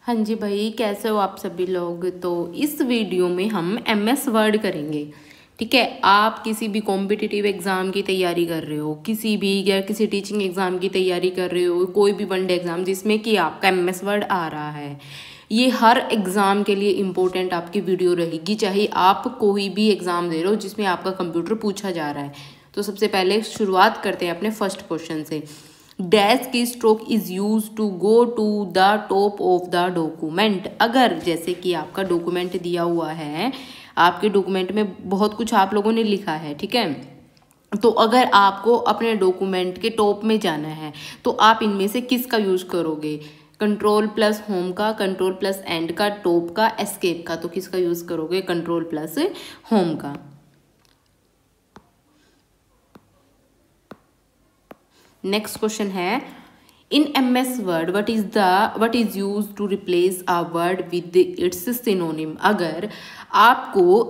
हाँ जी भाई, कैसे हो आप सभी लोग। तो इस वीडियो में हम एमएस वर्ड करेंगे। ठीक है, आप किसी भी कॉम्पिटिटिव एग्ज़ाम की तैयारी कर रहे हो, किसी भी या किसी टीचिंग एग्ज़ाम की तैयारी कर रहे हो, कोई भी वनडे एग्ज़ाम जिसमें कि आपका एमएस वर्ड आ रहा है, ये हर एग्ज़ाम के लिए इम्पोर्टेंट आपकी वीडियो रहेगी, चाहे आप कोई भी एग्ज़ाम दे रहे हो जिसमें आपका कंप्यूटर पूछा जा रहा है। तो सबसे पहले शुरुआत करते हैं अपने फर्स्ट क्वेश्चन से। Dash key stroke is use to go to the top of the document. अगर जैसे कि आपका डॉक्यूमेंट दिया हुआ है, आपके डॉक्यूमेंट में बहुत कुछ आप लोगों ने लिखा है, ठीक है, तो अगर आपको अपने डॉक्यूमेंट के टॉप में जाना है तो आप इनमें से किसका यूज करोगे? कंट्रोल प्लस होम का, कंट्रोल प्लस एंड का, टॉप का, एस्केप का। तो किसका यूज करोगे? कंट्रोल प्लस होम का। नेक्स्ट क्वेश्चन है, in MS word what is use to replace a word with its synonym. अगर आपको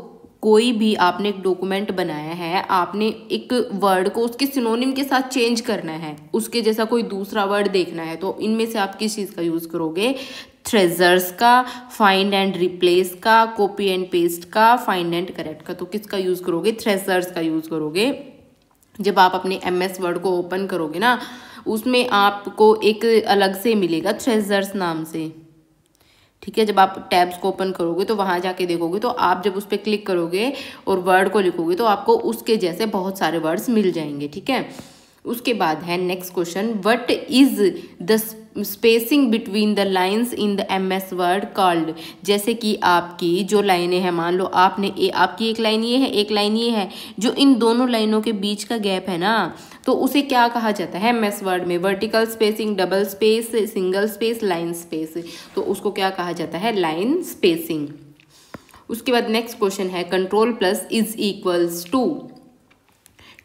कोई भी आपने एक डॉक्यूमेंट बनाया है, आपने एक वर्ड को उसके सिनोनिम के साथ चेंज करना है, उसके जैसा कोई दूसरा वर्ड देखना है, तो इनमें से आप किस चीज़ का यूज़ करोगे? ट्रेजर्स का, फाइंड एंड रिप्लेस का, कॉपी एंड पेस्ट का, फाइंड एंड करेक्ट का। तो किसका यूज़ करोगे? ट्रेजर्स का यूज़ करोगे। जब आप अपने एमएस वर्ड को ओपन करोगे ना, उसमें आपको एक अलग से मिलेगा ट्रेजर्स नाम से। ठीक है, जब आप टैब्स को ओपन करोगे तो वहाँ जाके देखोगे, तो आप जब उस पर क्लिक करोगे और वर्ड को लिखोगे तो आपको उसके जैसे बहुत सारे वर्ड्स मिल जाएंगे। ठीक है, उसके बाद है next question, what is the spacing between the lines in the MS word called. जैसे कि आपकी जो लाइनें हैं, मान लो आपने आपकी एक लाइन ये है, एक लाइन ये है, जो इन दोनों लाइनों के बीच का गैप है ना, तो उसे क्या कहा जाता है एमएस वर्ड में? Vertical spacing, double space, single space, line space. तो उसको क्या कहा जाता है? Line spacing. उसके बाद नेक्स्ट क्वेश्चन है, control plus is equals to.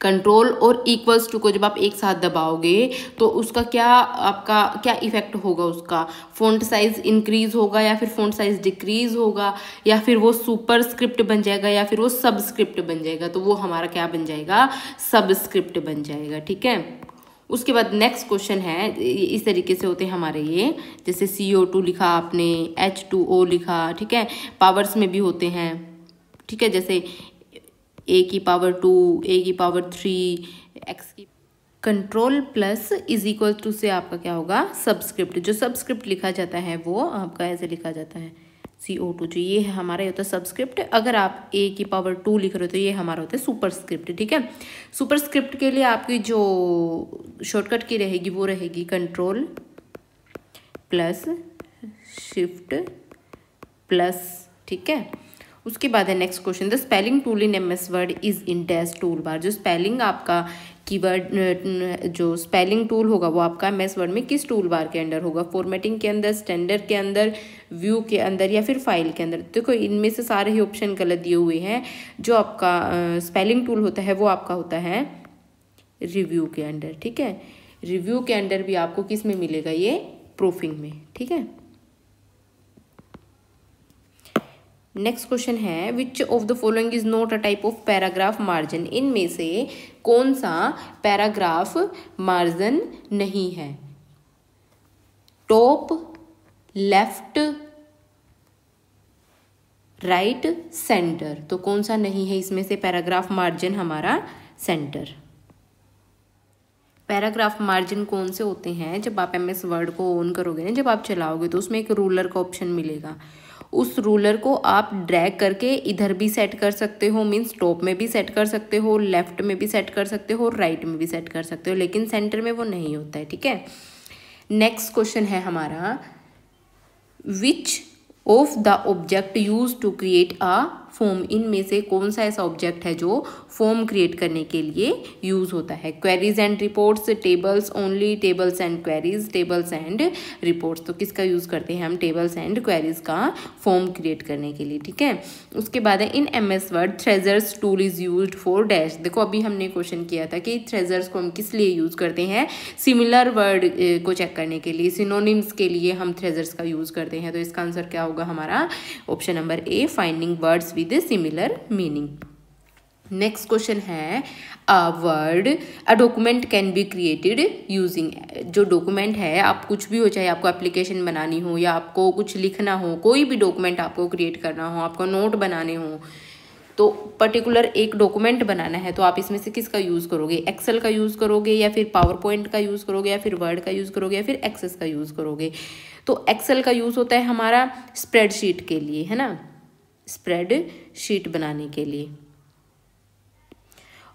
Control और इक्वल्स टू को जब आप एक साथ दबाओगे तो उसका क्या इफेक्ट होगा? उसका फॉन्ट साइज इंक्रीज होगा या फिर फॉन्ट साइज डिक्रीज होगा, या फिर वो सुपर स्क्रिप्ट बन जाएगा या फिर वो सबस्क्रिप्ट बन जाएगा? तो वो हमारा क्या बन जाएगा? सबस्क्रिप्ट बन जाएगा। ठीक है, उसके बाद नेक्स्ट क्वेश्चन है, इस तरीके से होते हैं हमारे ये, जैसे CO2 लिखा आपने, H2O लिखा, ठीक है, पावर्स में भी होते हैं। ठीक है, जैसे A⁻², A⁻³ x की। Control plus is equal to से आपका क्या होगा? सबस्क्रिप्ट। जो सबस्क्रिप्ट लिखा जाता है वो आपका ऐसे लिखा जाता है CO2, जो ये है हमारा ये होता है सबस्क्रिप्ट। अगर आप A⁻² लिख रहे हो तो ये हमारा होता है सुपरस्क्रिप्ट। ठीक है, सुपरस्क्रिप्ट के लिए आपकी जो शॉर्टकट की रहेगी वो रहेगी कंट्रोल प्लस शिफ्ट प्लस। ठीक है, उसके बाद है next question, the spelling tool in MS word is in dash tool bar. जो स्पेलिंग आपका कीवर्ड जो स्पेलिंग टूल होगा वो आपका एमएस वर्ड में किस टूल बार के अंदर होगा? फॉर्मेटिंग के अंदर, स्टैंडर्ड के अंदर, व्यू के अंदर, या फिर फाइल के अंदर? देखो इनमें से सारे ही ऑप्शन गलत दिए हुए हैं। जो आपका स्पेलिंग टूल होता है वो आपका होता है रिव्यू के अंदर। ठीक है, रिव्यू के अंदर भी आपको किस में मिलेगा? ये प्रूफिंग में। ठीक है, नेक्स्ट क्वेश्चन है, which of the following is not a type of paragraph margin. इनमें से कौन सा पैराग्राफ मार्जिन नहीं है? Top, left, right, centre. तो कौन सा नहीं है इसमें से पैराग्राफ मार्जिन? हमारा सेंटर। पैराग्राफ मार्जिन कौन से होते हैं? जब आप एमएस वर्ड को ऑन करोगे ना, जब आप चलाओगे तो उसमें एक रूलर का ऑप्शन मिलेगा। उस रूलर को आप ड्रैग करके इधर भी सेट कर सकते हो, मीन्स टॉप में भी सेट कर सकते हो, लेफ्ट में भी सेट कर सकते हो, राइट में भी सेट कर सकते हो, लेकिन सेंटर में वो नहीं होता है। ठीक है, नेक्स्ट क्वेश्चन है हमारा, which of the object use to create a form. इनमें से कौन सा ऐसा ऑब्जेक्ट है जो फॉर्म क्रिएट करने के लिए यूज होता है? Queries and reports, tables only, tables and queries, tables and reports. तो किसका यूज करते हैं हम? टेबल्स एंड क्वेरीज का फॉर्म क्रिएट करने के लिए। ठीक है, उसके बाद है, in MS word treasures tool is used for dash. देखो अभी हमने क्वेश्चन किया था कि ट्रेजर्स को हम किस लिए यूज करते हैं? सिमिलर वर्ड को चेक करने के लिए, सिनोनिम्स के लिए हम ट्रेजर्स का यूज करते हैं। तो इसका आंसर क्या होगा हमारा? Option number A, finding words with similar meaning. Next question है a document can be created using. जो डॉक्यूमेंट है, आप कुछ भी हो, चाहे आपको एप्लीकेशन बनानी हो या आपको कुछ लिखना हो, कोई भी डॉक्यूमेंट आपको क्रिएट करना हो, आपको नोट बनाने हो, तो पर्टिकुलर एक डॉक्यूमेंट बनाना है, तो आप इसमें से किसका यूज़ करोगे? एक्सेल का यूज़ करोगे या फिर पावर पॉइंट का यूज़ करोगे या फिर वर्ड का यूज़ करोगे या फिर एक्सेस का यूज़ करोगे? तो एक्सेल का यूज़ होता है हमारा स्प्रेडशीट के लिए, है ना, स्प्रेडशीट बनाने के लिए।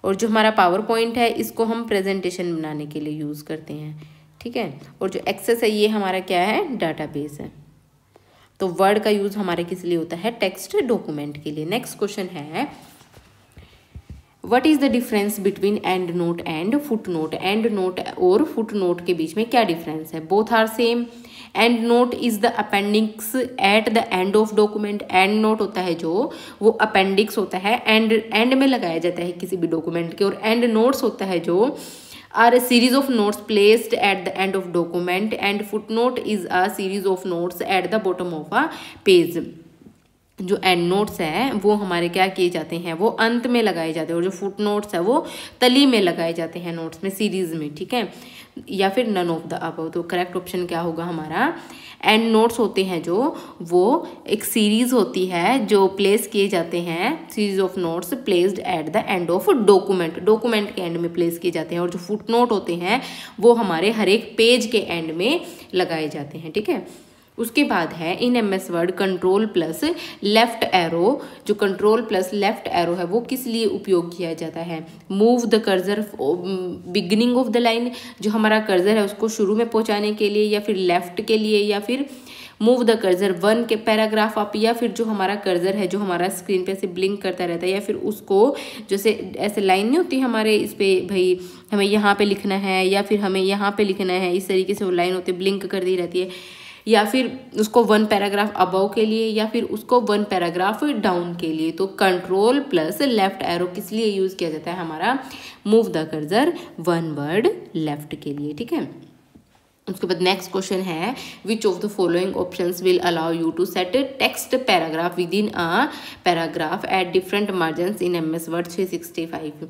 और जो हमारा पावर पॉइंट है, इसको हम प्रेजेंटेशन बनाने के लिए यूज़ करते हैं, ठीक है। और जो एक्सेस है, ये हमारा क्या है? डाटाबेस है। तो वर्ड का यूज़ हमारे किस लिए होता है? टेक्स्ट डॉक्यूमेंट के लिए। नेक्स्ट क्वेश्चन है what is the difference between end note and foot note? End note और फुट नोट के बीच में क्या डिफरेंस है? Both are same. End note is the appendix at the end of document. End note होता है जो, वो अपेंडिक्स होता है, एंड में लगाया जाता है किसी भी डॉक्यूमेंट के। और एंड नोट्स होता है जो are a series of notes placed at the end of document. End foot note is a series of notes at the bottom of a page. जो एंड नोट्स हैं वो हमारे क्या किए जाते हैं? वो अंत में लगाए जाते हैं। और जो फुट नोट्स है वो तली में लगाए जाते हैं, नोट्स में, सीरीज में, ठीक है। या फिर नन ऑफ द अबव। तो करेक्ट ऑप्शन क्या होगा हमारा? एंड नोट्स होते हैं जो, वो एक सीरीज होती है जो प्लेस किए जाते हैं, series of notes placed at the end of document. Document के एंड में प्लेस किए जाते हैं। और जो फुट नोट होते हैं वो हमारे हर एक पेज के एंड में लगाए जाते हैं, ठीक है। उसके बाद है in MS word control plus left arrow. जो कंट्रोल प्लस लेफ्ट एरो है वो किस लिए उपयोग किया जाता है? Move the cursor beginning of the line. जो हमारा कर्सर है उसको शुरू में पहुंचाने के लिए, या फिर लेफ्ट के लिए, या फिर मूव द कर्सर वन के पैराग्राफ अप, या फिर जो हमारा कर्सर है जो हमारा स्क्रीन पे ऐसे ब्लिंक करता रहता है, या फिर उसको जैसे ऐसे लाइन नहीं होती हमारे इस पे, भाई हमें यहाँ पे लिखना है या फिर हमें यहाँ पे लिखना है, इस तरीके से वो लाइन होती है, ब्लिंक करती रहती है। या फिर उसको वन पैराग्राफ अबव के लिए, या फिर उसको वन पैराग्राफ डाउन के लिए। तो कंट्रोल प्लस लेफ्ट एरो किस लिए यूज किया जाता है? हमारा move the cursor one word left के लिए, ठीक है। उसके बाद नेक्स्ट क्वेश्चन है which of the following options will allow you to set text paragraph within a paragraph at different margins in MS word 365।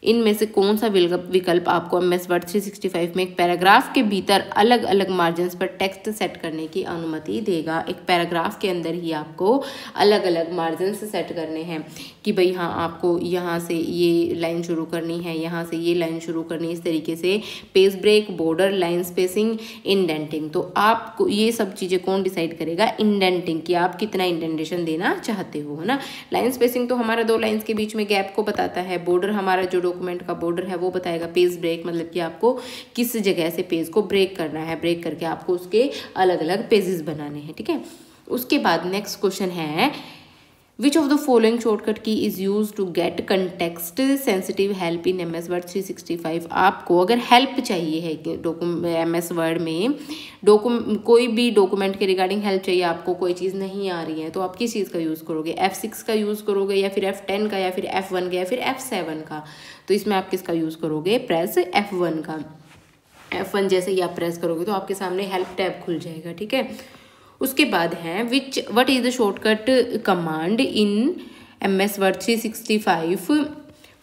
इनमें से कौन सा विकल्प आपको MS वर्ड 365 में एक पैराग्राफ के भीतर अलग अलग मार्जिन्स पर टेक्स्ट सेट करने की अनुमति देगा? एक पैराग्राफ के अंदर ही आपको अलग अलग मार्जिन्स सेट करने हैं कि भाई हाँ, आपको यहाँ से ये लाइन शुरू करनी है, यहाँ से ये लाइन शुरू करनी है, इस तरीके से page break, border, line spacing, indenting. तो आपको ये सब चीज़ें कौन डिसाइड करेगा? इंडेंटिंग, कि आप कितना इंडेंटेशन देना चाहते हो, है ना। लाइन स्पेसिंग तो हमारा दो लाइन्स के बीच में गैप को बताता है। बॉर्डर हमारा जो डॉक्यूमेंट का बॉर्डर है वो बताएगा। पेज ब्रेक मतलब कि आपको किस जगह से पेज को ब्रेक करना है, ब्रेक करके आपको उसके अलग अलग पेजेस बनाने हैं, ठीक है। उसके बाद नेक्स्ट क्वेश्चन है which of the following shortcut key is use to get context sensitive help in MS word 365। आपको अगर हेल्प चाहिए है MS वर्ड में कोई भी डॉक्यूमेंट के रिगार्डिंग हेल्प चाहिए, आपको कोई चीज़ नहीं आ रही है, तो आप किस चीज़ का यूज़ करोगे? F6 का यूज़ करोगे, या फिर F10 का, या फिर F1 का, या फिर F7 का? तो इसमें आप किसका यूज़ करोगे? प्रेस F1 का। F1 जैसे ही आप प्रेस करोगे तो आपके सामने हेल्प टैब खुल जाएगा, ठीक है। उसके बाद है what is the shortcut command in MS word 365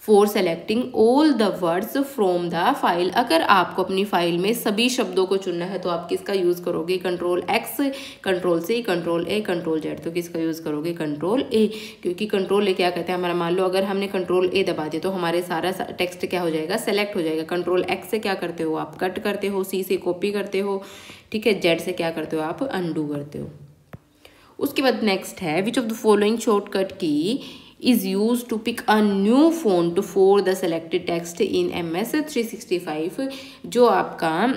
for selecting all the words from the file. अगर आपको अपनी फाइल में सभी शब्दों को चुनना है तो आप किसका यूज़ करोगे? Ctrl+X, Ctrl+C, Ctrl+A, Ctrl+Z। तो किसका यूज़ करोगे? Ctrl+A, क्योंकि Ctrl+A क्या कहते हैं हमारा, मान लो अगर हमने Ctrl+A दबा दिया तो हमारे सारा टेक्स्ट क्या हो जाएगा? सेलेक्ट हो जाएगा। Ctrl+X से क्या करते हो आप? कट करते हो। C से कॉपी करते हो, ठीक है। Z से क्या करते हो आप? अनडू करते हो। उसके बाद नेक्स्ट है which of the following shortcut की is used to pick a new font for the selected text in MS 365। जो आपका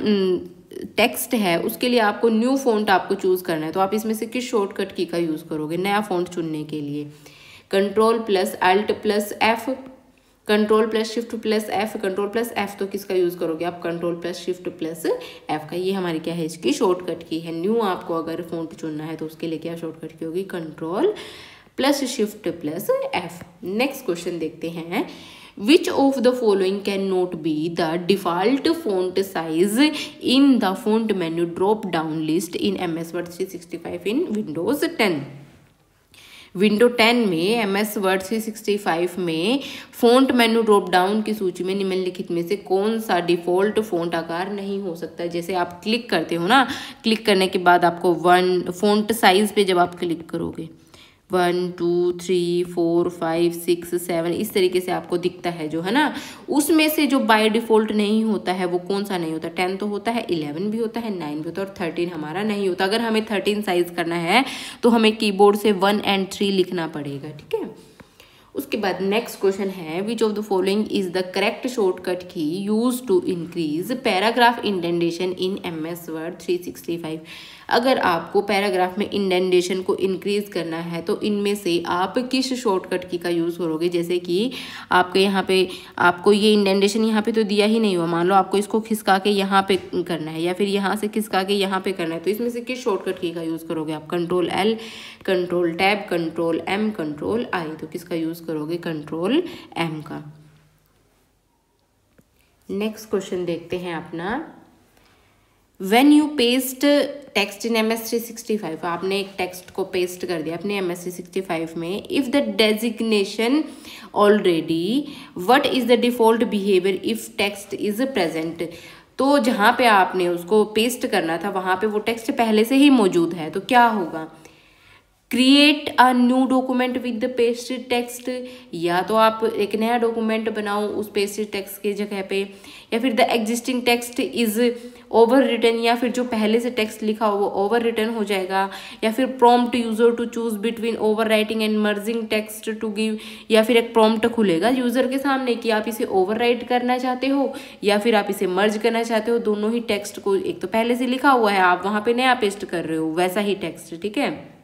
टेक्स्ट है उसके लिए आपको न्यू फॉन्ट आपको चूज़ करना है, तो आप इसमें से किस शॉर्टकट की का यूज़ करोगे नया फॉन्ट चुनने के लिए? Ctrl+Alt+F, Ctrl+Shift+F, Ctrl+F। तो किसका यूज़ करोगे आप? Ctrl+Shift+F का। ये हमारी क्या है? इसकी शॉर्टकट की है। न्यू आपको अगर फॉन्ट चुनना है तो उसके लिए क्या शॉर्टकट की होगी? Ctrl+Shift+F। नेक्स्ट क्वेश्चन देखते हैं which of the following can not be the default font size in the font menu drop down list in MS word 365 in Windows 10। Window 10 में MS वर्ड 365 में फ़ॉन्ट मेनू drop down की सूची में निम्नलिखित में से कौन सा डिफ़ॉल्ट फ़ॉन्ट आकार नहीं हो सकता। जैसे आप क्लिक करते हो ना, क्लिक करने के बाद आपको फ़ॉन्ट साइज़ पे जब आप क्लिक करोगे 1 2 3 4 5 6 7 इस तरीके से आपको दिखता है जो है ना, उसमें से जो बाय डिफ़ॉल्ट नहीं होता है वो कौन सा नहीं होता। 10 तो होता है, 11 भी होता है, 9 भी होता है और 13 हमारा नहीं होता। अगर हमें 13 साइज करना है तो हमें कीबोर्ड से 1 और 3 लिखना पड़ेगा, ठीक है। उसके बाद नेक्स्ट क्वेश्चन है, which of the following is the correct shortcut key use to increase paragraph indentation in MS word 365। अगर आपको पैराग्राफ में इंडेंटेशन को इंक्रीज करना है तो इनमें से आप किस शॉर्टकट की का यूज़ करोगे। जैसे कि आपके यहाँ पे आपको ये इंडेंटेशन यहाँ पे तो दिया ही नहीं हुआ, मान लो आपको इसको खिसका के यहाँ पे करना है या फिर यहाँ से खिसका के यहाँ पे करना है, तो इसमें से किस शॉर्टकट की का यूज़ करोगे आप। Ctrl+L, Ctrl+Tab, Ctrl+M, Ctrl+I, तो किसका यूज़ करोगे, Ctrl+M का। नेक्स्ट क्वेश्चन देखते हैं अपना, When you paste text in MS 365, आपने एक टेक्स्ट को पेस्ट कर दिया अपने MS 365 में, if the designation already, what is the default behavior if text is present। तो जहाँ पे आपने उसको पेस्ट करना था वहाँ पे वो टेक्स्ट पहले से ही मौजूद है तो क्या होगा, create a new document with the pasted text, या तो आप एक नया डॉक्यूमेंट बनाओ उस पेस्टेड टेक्स्ट के जगह पे, या फिर the existing text is overwritten, या फिर जो पहले से टेक्स्ट लिखा हो वो ओवर रिटन हो जाएगा, या फिर prompt user to choose between overwriting and merging text to give, या फिर एक प्रॉम्प्ट खुलेगा यूजर के सामने कि आप इसे ओवर राइट करना चाहते हो या फिर आप इसे मर्ज करना चाहते हो। दोनों ही टेक्स्ट को, एक तो पहले से लिखा हुआ है आप वहाँ पे नया पेस्ट कर रहे हो वैसा ही टेक्स्ट, ठीक है।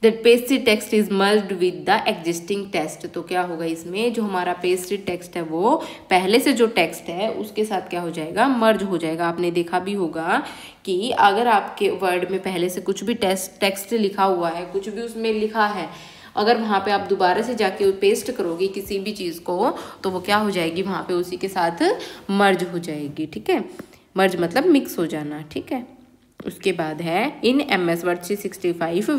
That pasted text is merged with the existing text, तो क्या होगा इसमें, जो हमारा पेस्टेड टेक्स्ट है वो पहले से जो टेक्स्ट है उसके साथ क्या हो जाएगा, मर्ज हो जाएगा। आपने देखा भी होगा कि अगर आपके वर्ड में पहले से कुछ भी टेक्स्ट लिखा हुआ है, कुछ भी उसमें लिखा है, अगर वहाँ पे आप दोबारा से जाके पेस्ट करोगे किसी भी चीज़ को तो वो क्या हो जाएगी, वहाँ पे उसी के साथ मर्ज हो जाएगी, ठीक है। मर्ज मतलब मिक्स हो जाना, ठीक है। उसके बाद है, in MS word 365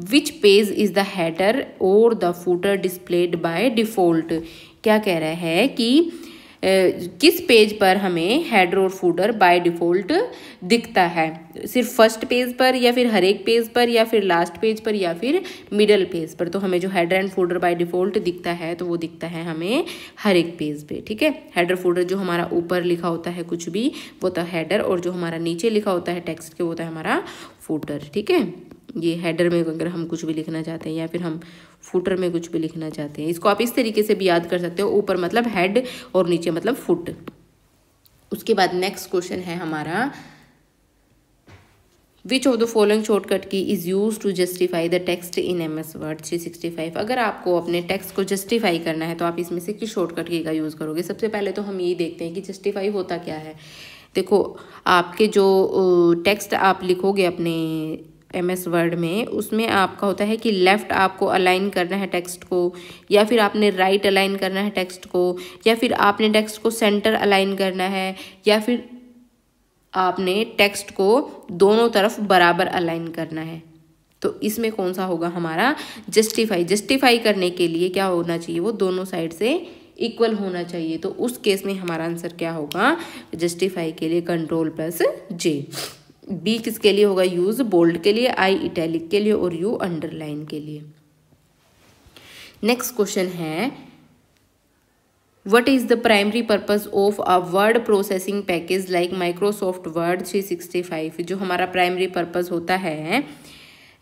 which page is the header or the footer displayed by default. क्या कह रहा है कि किस पेज पर हमें हेडर और फूटर बाय डिफ़ॉल्ट दिखता है, सिर्फ फर्स्ट पेज पर या फिर हर एक पेज पर या फिर लास्ट पेज पर या फिर मिडल पेज पर। तो हमें जो header and footer by default दिखता है तो वो दिखता है हमें हर एक पेज पे, ठीक है। हेडर फूटर जो हमारा ऊपर लिखा होता है कुछ भी वो तो हेडर, और जो हमारा नीचे लिखा होता है टेक्स्ट के वो होता है हमारा फूटर, ठीक है। ये हेडर में अगर हम कुछ भी लिखना चाहते हैं या फिर हम फुटर में कुछ भी लिखना चाहते हैं, इसको आप इस तरीके से भी याद कर सकते हो, ऊपर मतलब हेड और नीचे मतलब फुट। उसके बाद नेक्स्ट क्वेश्चन है हमारा, which of the following shortcut key is use to justify the text in MS word 365। अगर आपको अपने टेक्स्ट को जस्टिफाई करना है तो आप इसमें से किस शॉर्टकट की का यूज़ करोगे। सबसे पहले तो हम यही देखते हैं कि जस्टिफाई होता क्या है। देखो, आपके जो टेक्स्ट आप लिखोगे अपने MS वर्ड में, उसमें आपका होता है कि लेफ़्ट आपको अलाइन करना है टेक्स्ट को, या फिर आपने राइट अलाइन करना है टेक्स्ट को, या फिर आपने टेक्स्ट को सेंटर अलाइन करना है, या फिर आपने टेक्स्ट को दोनों तरफ बराबर अलाइन करना है। तो इसमें कौन सा होगा हमारा जस्टिफाई। जस्टिफाई करने के लिए क्या होना चाहिए, वो दोनों साइड से इक्वल होना चाहिए। तो उस केस में हमारा आंसर क्या होगा, जस्टिफाई के लिए Ctrl+J। बी किसके लिए होगा, यूज बोल्ड के लिए, आई इटैलिक के लिए और यू अंडरलाइन के लिए। नेक्स्ट क्वेश्चन है, what is the primary purpose of a word processing package like Microsoft word 365। जो हमारा प्राइमरी पर्पस होता है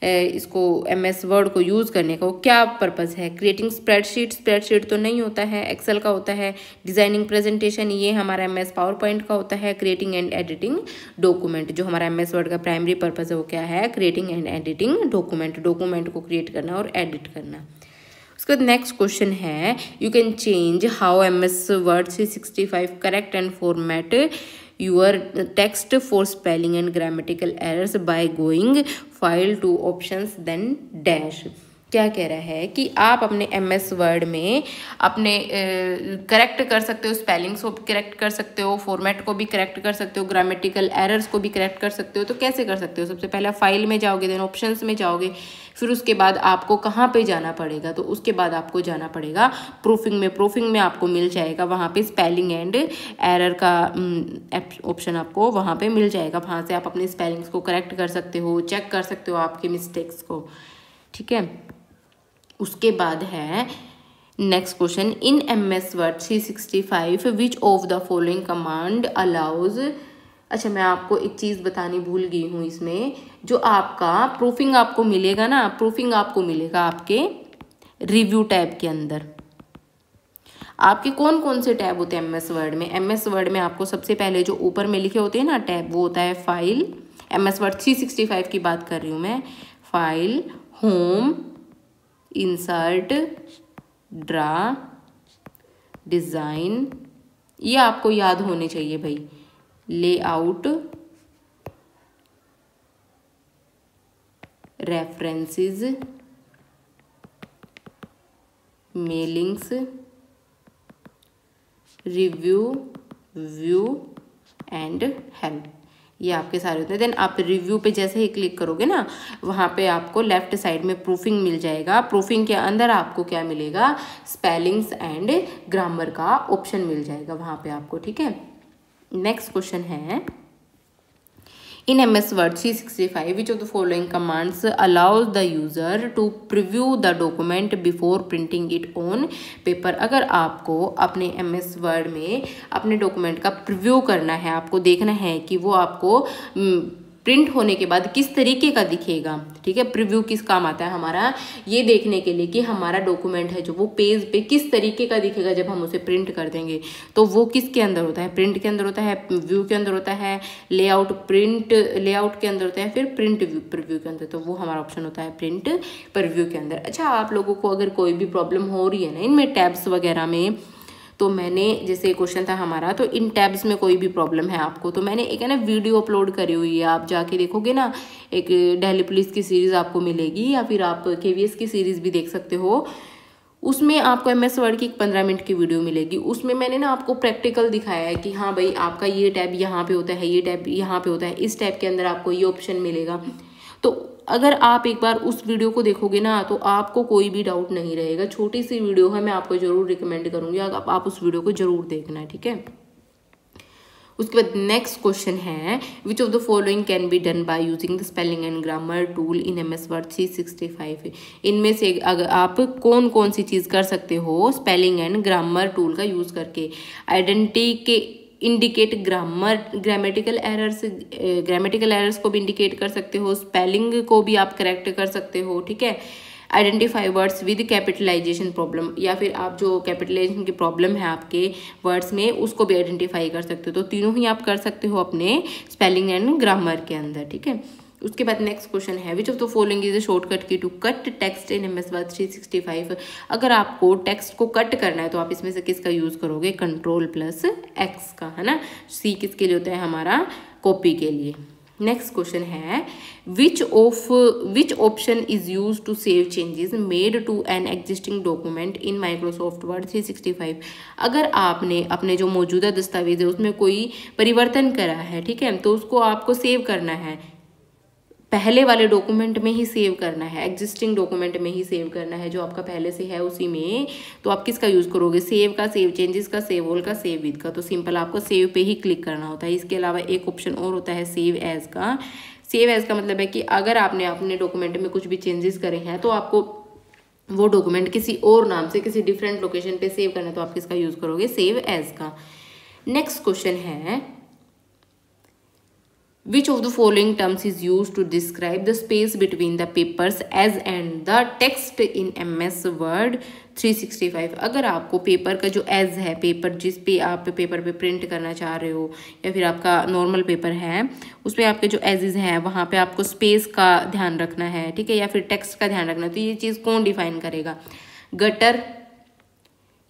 इसको MS वर्ड को यूज़ करने का, वो क्या पर्पस है। क्रिएटिंग स्प्रेडशीट तो नहीं होता है, एक्सेल का होता है। डिज़ाइनिंग प्रेजेंटेशन ये हमारा MS पावर पॉइंट का होता है। क्रिएटिंग एंड एडिटिंग डॉक्यूमेंट, जो हमारा MS वर्ड का प्राइमरी पर्पस है वो क्या है, क्रिएटिंग एंड एडिटिंग डॉक्यूमेंट को क्रिएट करना और एडिट करना। उसके बाद नेक्स्ट क्वेश्चन है, you can change how MS word 365 correct and format your text for spelling and grammatical errors by going file to options then dash। क्या कह रहा है कि आप अपने MS वर्ड में अपने करेक्ट कर सकते हो, स्पेलिंग्स को भी करेक्ट कर सकते हो, फॉर्मेट को भी करेक्ट कर सकते हो, ग्रामेटिकल एरर्स को भी करेक्ट कर सकते हो। तो कैसे कर सकते हो? सबसे पहले फाइल में जाओगे, देन ऑप्शंस में जाओगे, फिर उसके बाद आपको कहाँ पे जाना पड़ेगा? तो उसके बाद आपको जाना पड़ेगा प्रूफिंग में। प्रूफिंग में आपको मिल जाएगा वहाँ पे स्पेलिंग एंड एरर का ऑप्शन आपको वहाँ पे मिल जाएगा। वहाँ से आप अपनी स्पेलिंग्स को करेक्ट कर सकते हो, चेक कर सकते हो आपके मिस्टेक्स को, ठीक है। उसके बाद है next question, in MS word 365 which of the following command allows. अच्छा, मैं आपको एक चीज़ बतानी भूल गई हूँ इसमें, जो आपका प्रूफिंग आपको मिलेगा ना, प्रूफिंग आपको मिलेगा आपके रिव्यू टैब के अंदर। आपके कौन कौन से टैब होते हैं MS वर्ड में? MS वर्ड में आपको सबसे पहले जो ऊपर में लिखे होते हैं ना टैब, वो होता है फाइल। MS वर्ड 365 की बात कर रही हूँ मैं। File, home, insert, draw, design, ये आपको याद होने चाहिए भाई। Layout, references, mailings, review, view and help, ये आपके सारे होते हैं। देन आप रिव्यू पे जैसे ही क्लिक करोगे ना, वहाँ पे आपको लेफ्ट साइड में प्रूफिंग मिल जाएगा। प्रूफिंग के अंदर आपको क्या मिलेगा? स्पेलिंग्स एंड ग्रामर का ऑप्शन मिल जाएगा वहाँ पे आपको, ठीक है। नेक्स्ट क्वेश्चन है, in MS word 365 which of the following commands allows the user to preview the document before printing it on paper. अगर आपको अपने MS वर्ड में अपने डॉक्यूमेंट का प्रिव्यू करना है, आपको देखना है कि वो आपको प्रिंट होने के बाद किस तरीके का दिखेगा, ठीक है। प्रीव्यू किस काम आता है हमारा? ये देखने के लिए कि हमारा डॉक्यूमेंट है जो वो पेज पे किस तरीके का दिखेगा जब हम उसे प्रिंट कर देंगे। तो वो किसके अंदर होता है? प्रिंट के अंदर होता है, व्यू के अंदर होता है, लेआउट प्रिंट लेआउट के अंदर होता है, फिर प्रिंट व्यू प्रीव्यू के अंदर। तो वो हमारा ऑप्शन होता है प्रिंट प्रीव्यू के अंदर। अच्छा, आप लोगों को अगर कोई भी प्रॉब्लम हो रही है ना इनमें टैब्स वगैरह में, तो मैंने जैसे क्वेश्चन था हमारा, तो इन टैब्स में कोई भी प्रॉब्लम है आपको, तो मैंने एक है ना वीडियो अपलोड करी हुई है, आप जाके देखोगे ना, एक दिल्ली पुलिस की सीरीज़ आपको मिलेगी, या फिर आप KVS की सीरीज़ भी देख सकते हो। उसमें आपको MS वर्ड की 15 मिनट की वीडियो मिलेगी। उसमें मैंने ना आपको प्रैक्टिकल दिखाया है कि हाँ भाई, आपका ये टैब यहाँ पे होता है, ये टैब यहाँ पे होता है, इस टैब के अंदर आपको ये ऑप्शन मिलेगा। तो अगर आप एक बार उस वीडियो को देखोगे ना, तो आपको कोई भी डाउट नहीं रहेगा। छोटी सी वीडियो है, मैं आपको जरूर रिकमेंड करूँगी आप उस वीडियो को जरूर देखना है, ठीक है। उसके बाद नेक्स्ट क्वेश्चन है, which of the following can be done by using the spelling and grammar tool in MS word 365। इनमें से अगर आप कौन कौन सी चीज़ कर सकते हो स्पेलिंग एंड ग्रामर टूल का यूज़ करके? आइडेंटिटी के इंडिकेट ग्रामेटिकल एरर्स को भी इंडिकेट कर सकते हो, स्पेलिंग को भी आप करेक्ट कर सकते हो, ठीक है। Identify words with capitalisation problem, या फिर आप जो कैपिटलाइजेशन की प्रॉब्लम है आपके वर्ड्स में उसको भी आइडेंटिफाई कर सकते हो। तो तीनों ही आप कर सकते हो अपने स्पेलिंग एंड ग्रामर के अंदर, ठीक है। उसके बाद नेक्स्ट क्वेश्चन है, which of the following is a shortcut key to cut text in MS word 365। अगर आपको टेक्स्ट को कट करना है तो आप इसमें से किसका यूज़ करोगे? Ctrl+X का, है ना। C किसके लिए होता है? हमारा कॉपी के लिए। नेक्स्ट क्वेश्चन है, which option is use to save changes made to an existing document in Microsoft word 365। अगर आपने अपने जो मौजूदा दस्तावेज है उसमें कोई परिवर्तन करा है, ठीक है, तो उसको आपको सेव करना है, पहले वाले डॉक्यूमेंट में ही सेव करना है, एग्जिस्टिंग डॉक्यूमेंट में ही सेव करना है जो आपका पहले से है उसी में। तो आप किसका यूज़ करोगे? सेव का, सेव चेंजेस का, सेव ऑल का, सेव विद का। तो सिंपल आपको सेव पे ही क्लिक करना होता है। इसके अलावा एक ऑप्शन और होता है सेव एज का। सेव एज का मतलब है कि अगर आपने अपने डॉक्यूमेंट में कुछ भी चेंजेस करे हैं तो आपको वो डॉक्यूमेंट किसी और नाम से किसी डिफरेंट लोकेशन पे सेव करना है, तो आप किसका यूज़ करोगे? सेव एज का। नेक्स्ट क्वेश्चन है, which of the following terms is used to describe the space between the papers as and the text in MS Word 365। अगर आपको पेपर का जो एज है, पेपर जिस पे आप पेपर पे प्रिंट करना चाह रहे हो, या फिर आपका नॉर्मल पेपर है उसमें आपके जो एजेस हैं वहाँ पे आपको स्पेस का ध्यान रखना है, ठीक है, या फिर टेक्स्ट का ध्यान रखना है। तो ये चीज़ कौन डिफाइन करेगा? गटर,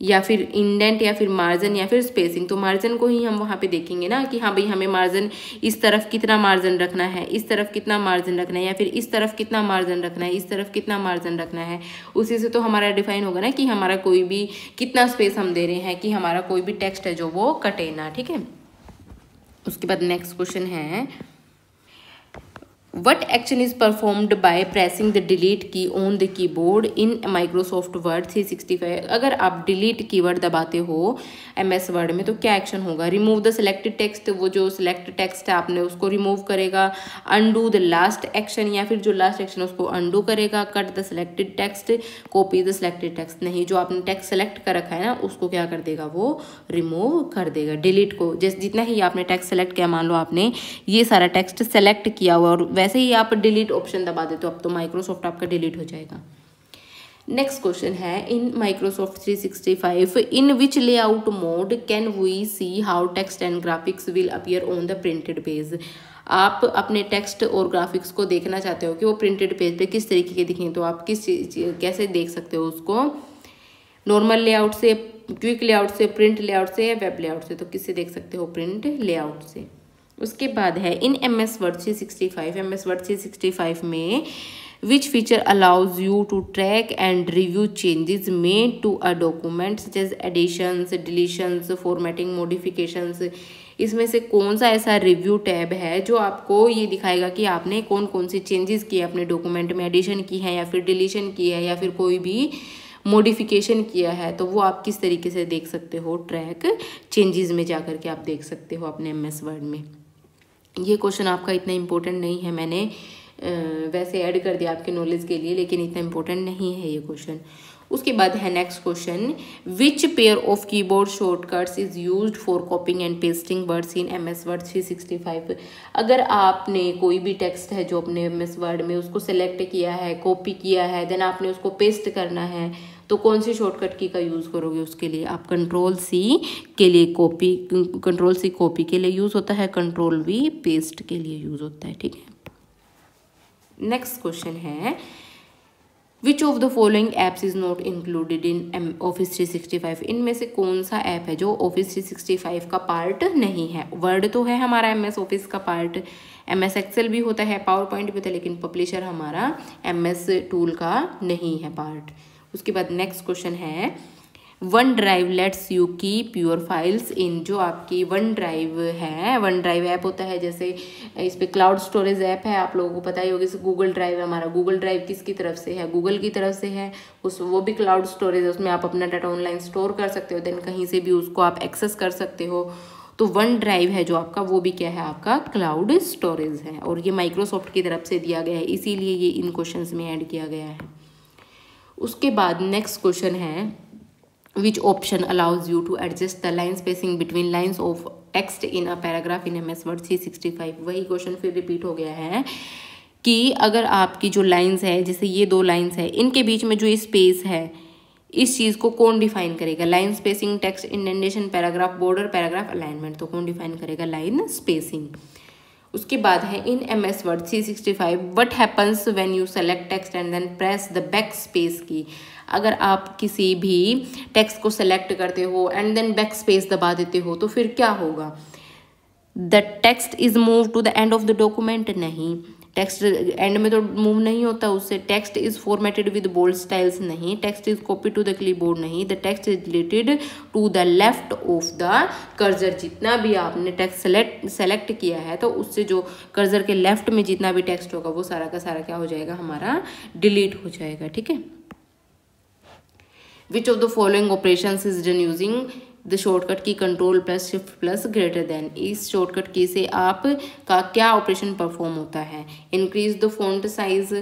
या फिर इंडेंट या फिर मार्जिन या फिर स्पेसिंग। तो मार्जिन को ही हम वहाँ पे देखेंगे ना कि हाँ भाई हमें मार्जिन इस तरफ कितना मार्जिन रखना है, इस तरफ कितना मार्जिन रखना है, या फिर इस तरफ कितना मार्जिन रखना है, इस तरफ कितना मार्जिन रखना है। उसी से तो हमारा डिफाइन होगा ना कि हमारा कोई भी कितना स्पेस हम दे रहे हैं कि हमारा कोई भी टेक्स्ट है जो वो कटे ना, ठीक है। उसके बाद नेक्स्ट क्वेश्चन है, What action is performed by pressing the delete key on the keyboard in Microsoft Word 365? अगर आप delete कीवर्ड दबाते हो MS Word में तो क्या एक्शन होगा? रिमूव द सिलेक्टेड टेक्स्ट, वो जो सिलेक्ट टेक्स्ट है आपने उसको रिमूव करेगा। अनडू द लास्ट एक्शन, या फिर जो लास्ट एक्शन उसको अनडू करेगा। Cut the selected text, copy the selected text, नहीं जो आपने टेक्स्ट सेलेक्ट कर रखा है ना उसको क्या कर देगा, वो रिमूव कर देगा। डिलीट को जैसे जितना ही आपने टेक्स्ट सेलेक्ट किया, मान लो आपने ये सारा टेक्स्ट सेलेक्ट किया हुआ और वैसे ही आप डिलीट ऑप्शन दबा दे तो अब तो माइक्रोसॉफ्ट आपका डिलीट हो जाएगा। नेक्स्ट क्वेश्चन है, in Microsoft 365 in which layout mode can we see how text and graphics will appear on the printed page. आप अपने टेक्स्ट और ग्राफिक्स को देखना चाहते हो कि वो प्रिंटेड पेज पे किस तरीके के दिखेंगे, तो आप कैसे देख सकते हो उसको? नॉर्मल लेआउट से, क्विक लेआउट से, प्रिंट लेआउट से या वेब लेआउट से? तो किससे देख सकते हो? प्रिंट लेआउट से। उसके बाद है, in MS Word 365, MS Word 365 में which feature allows you to track and review changes made to a document such as additions, deletions, formatting, modifications. इसमें से कौन सा ऐसा रिव्यू टैब है जो आपको ये दिखाएगा कि आपने कौन कौन सी चेंजेस किए अपने डॉक्यूमेंट में, एडिशन की है या फिर डिलीशन की है या फिर कोई भी मॉडिफिकेशन किया है। तो वो आप किस तरीके से देख सकते हो? ट्रैक चेंजेस में जाकर के आप देख सकते हो अपने MS Word में। ये क्वेश्चन आपका इतना इम्पोर्टेंट नहीं है, मैंने वैसे ऐड कर दिया आपके नॉलेज के लिए, लेकिन इतना इम्पोर्टेंट नहीं है ये क्वेश्चन। उसके बाद है next question, which pair of keyboard shortcuts is used for कॉपिंग and pasting words in MS Word 365। अगर आपने कोई भी टेक्स्ट है जो अपने MS Word में उसको सेलेक्ट किया है, कॉपी किया है, देन आपने उसको पेस्ट करना है, तो कौन सी शॉर्टकट की का यूज़ करोगे? उसके लिए आप Ctrl+C के लिए कॉपी, Ctrl+C कॉपी के लिए यूज़ होता है, Ctrl+V पेस्ट के लिए यूज़ होता है, ठीक है। नेक्स्ट क्वेश्चन है, which of the following apps is not included in Office 365? इनमें से कौन सा ऐप है जो Office 365 का पार्ट नहीं है? वर्ड तो है हमारा MS Office का पार्ट, MS Excel भी होता है, पावर पॉइंट भी होता है, लेकिन पब्लिशर हमारा MS टूल का नहीं है पार्ट। उसके बाद नेक्स्ट क्वेश्चन है, one drive let's you keep your files in. जो आपकी वन ड्राइव है, वन ड्राइव ऐप होता है, जैसे इस पे क्लाउड स्टोरेज ऐप है, आप लोगों को पता ही होगा। जैसे गूगल ड्राइव है हमारा, गूगल ड्राइव किसकी तरफ से है? गूगल की तरफ से है। वो भी क्लाउड स्टोरेज है, उसमें आप अपना डाटा ऑनलाइन स्टोर कर सकते हो, देन कहीं से भी उसको आप एक्सेस कर सकते हो। तो वन ड्राइव है जो आपका, वो भी क्या है? आपका क्लाउड स्टोरेज है, और ये माइक्रोसॉफ्ट की तरफ से दिया गया है, इसीलिए ये इन क्वेश्चन में ऐड किया गया है। उसके बाद नेक्स्ट क्वेश्चन है, which option allows you to adjust the line spacing between lines of text in a paragraph in MS Word 365? वही क्वेश्चन फिर रिपीट हो गया है कि अगर आपकी जो लाइंस है, जैसे ये दो लाइंस है, इनके बीच में जो स्पेस है, इस चीज़ को कौन डिफाइन करेगा? Line spacing, text indentation, paragraph border, paragraph alignment. तो कौन डिफाइन करेगा? Line spacing. उसके बाद है, in MS Word 365 what happens when you select text and then press the back space key. अगर आप किसी भी टेक्स्ट को सेलेक्ट करते हो एंड देन बैक स्पेस दबा देते हो तो फिर क्या होगा? The text is move to the end of the document. नहीं, टेक्स्ट एंड में तो मूव नहीं होता उससे। Text is formatted with bold styles. नहीं, text is copy to the clipboard. नहीं, the text is deleted to the left of the cursor. जितना भी आपने टेक्स्ट सेलेक्ट किया है तो उससे जो कर्सर के लेफ्ट में जितना भी टेक्स्ट होगा वो सारा का सारा क्या हो जाएगा? हमारा डिलीट हो जाएगा, ठीक है। Which of the following operations is done using the shortcut की Ctrl+Shift+greater than? इस शॉर्टकट की से आप का क्या ऑपरेशन परफॉर्म होता है? Increase the font size,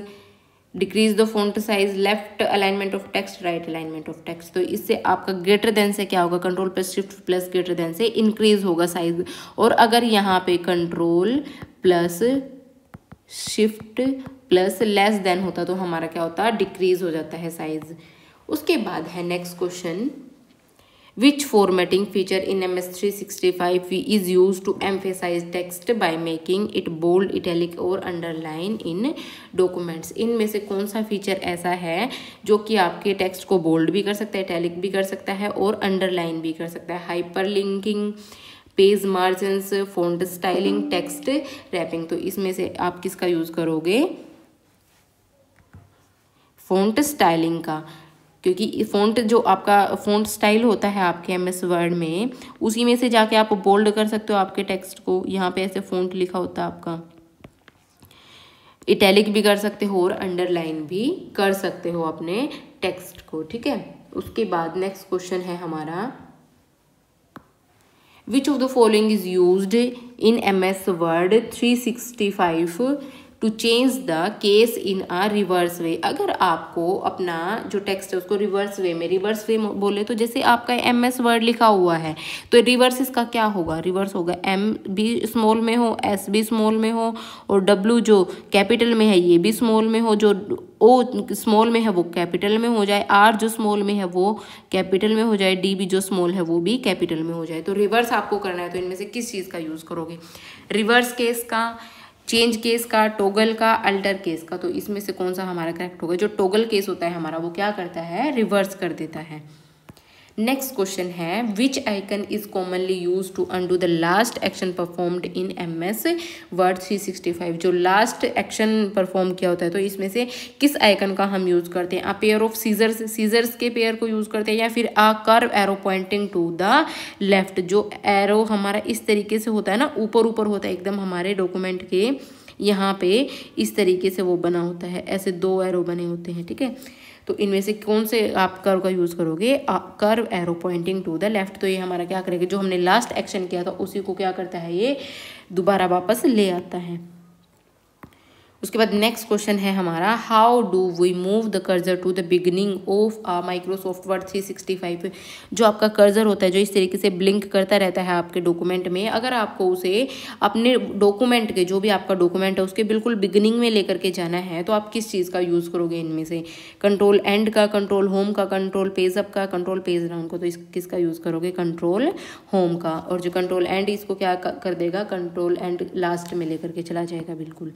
decrease the font size, left alignment of text, right alignment of text. तो इससे आपका ग्रेटर देन से क्या होगा? Ctrl+Shift+greater than से इंक्रीज होगा साइज। और अगर यहाँ पे Ctrl+Shift+लेस देन होता तो हमारा क्या होता? डिक्रीज हो जाता है साइज। उसके बाद है next question, Which formatting feature in MS 365 is used to emphasize text by making it bold, italic और underline in documents? इनमें से कौन सा फीचर ऐसा है जो कि आपके टेक्स्ट को बोल्ड भी कर सकता है, इटैलिक भी कर सकता है और अंडरलाइन भी कर सकता है? Hyperlinking, page margins, font styling, text wrapping. तो इसमें से आप किसका यूज करोगे? फॉन्ट स्टाइलिंग का, क्योंकि फॉन्ट जो आपका फॉन्ट स्टाइल होता है आपके एमएस वर्ड में, उसी में से जाके आप बोल्ड कर सकते हो आपके टेक्स्ट को। यहाँ पे ऐसे फॉन्ट लिखा होता है आपका, इटैलिक भी कर सकते हो और अंडरलाइन भी कर सकते हो अपने टेक्स्ट को, ठीक है। उसके बाद नेक्स्ट क्वेश्चन है हमारा, which of the following is used in MS word 365 to change the case in a reverse way? अगर आपको अपना जो टेक्स्ट है उसको रिवर्स वे बोले तो जैसे आपका MS वर्ड लिखा हुआ है तो रिवर्स इसका क्या होगा? रिवर्स होगा M भी स्मॉल में हो, S भी स्मॉल में हो और W जो कैपिटल में है ये भी स्मॉल में हो, जो O स्मॉल में है वो कैपिटल में हो जाए, R जो स्मॉल में है वो कैपिटल में हो जाए, D भी जो स्मॉल है वो भी कैपिटल में हो जाए। तो रिवर्स आपको करना है तो इनमें से किस चीज़ का यूज़ करोगे? रिवर्स केस का, चेंज केस का, टोगल का, अल्टर केस का? तो इसमें से कौन सा हमारा करेक्ट होगा? जो टोगल केस होता है हमारा वो क्या करता है? रिवर्स कर देता है। नेक्स्ट क्वेश्चन है, which icon is commonly use to undo the last action performed in MS word 365? जो लास्ट एक्शन परफॉर्म किया होता है तो इसमें से किस आइकन का हम यूज करते हैं? अ पेयर ऑफ सीजर्स के पेयर को यूज करते हैं या फिर a curve arrow pointing to the left? जो एरो हमारा इस तरीके से होता है ना, ऊपर ऊपर होता है एकदम हमारे डॉक्यूमेंट के यहाँ पे इस तरीके से वो बना होता है, ऐसे 2 एरो बने होते हैं, ठीक है। तो इनमें से कौन से आप कर्व का यूज़ करोगे? Curve arrow pointing to the left. तो ये हमारा क्या करेगा? जो हमने लास्ट एक्शन किया था उसी को क्या करता है? ये दोबारा वापस ले आता है। उसके बाद नेक्स्ट क्वेश्चन है हमारा, how do we move the cursor to the beginning of Microsoft word 365? जो आपका कर्जर होता है जो इस तरीके से ब्लिंक करता रहता है आपके डॉक्यूमेंट में, अगर आपको उसे अपने डॉक्यूमेंट के, जो भी आपका डॉक्यूमेंट है उसके बिल्कुल बिगिनिंग में लेकर के जाना है तो आप किस चीज़ का यूज़ करोगे? इनमें से कंट्रोल एंड का, कंट्रोल होम का, कंट्रोल पेज अप का, कंट्रोल पेज डाउन का? तो इस किसका यूज़ करोगे? कंट्रोल होम का। और जो कंट्रोल एंड इसको क्या कर देगा? कंट्रोल एंड लास्ट में लेकर के चला जाएगा, बिल्कुल।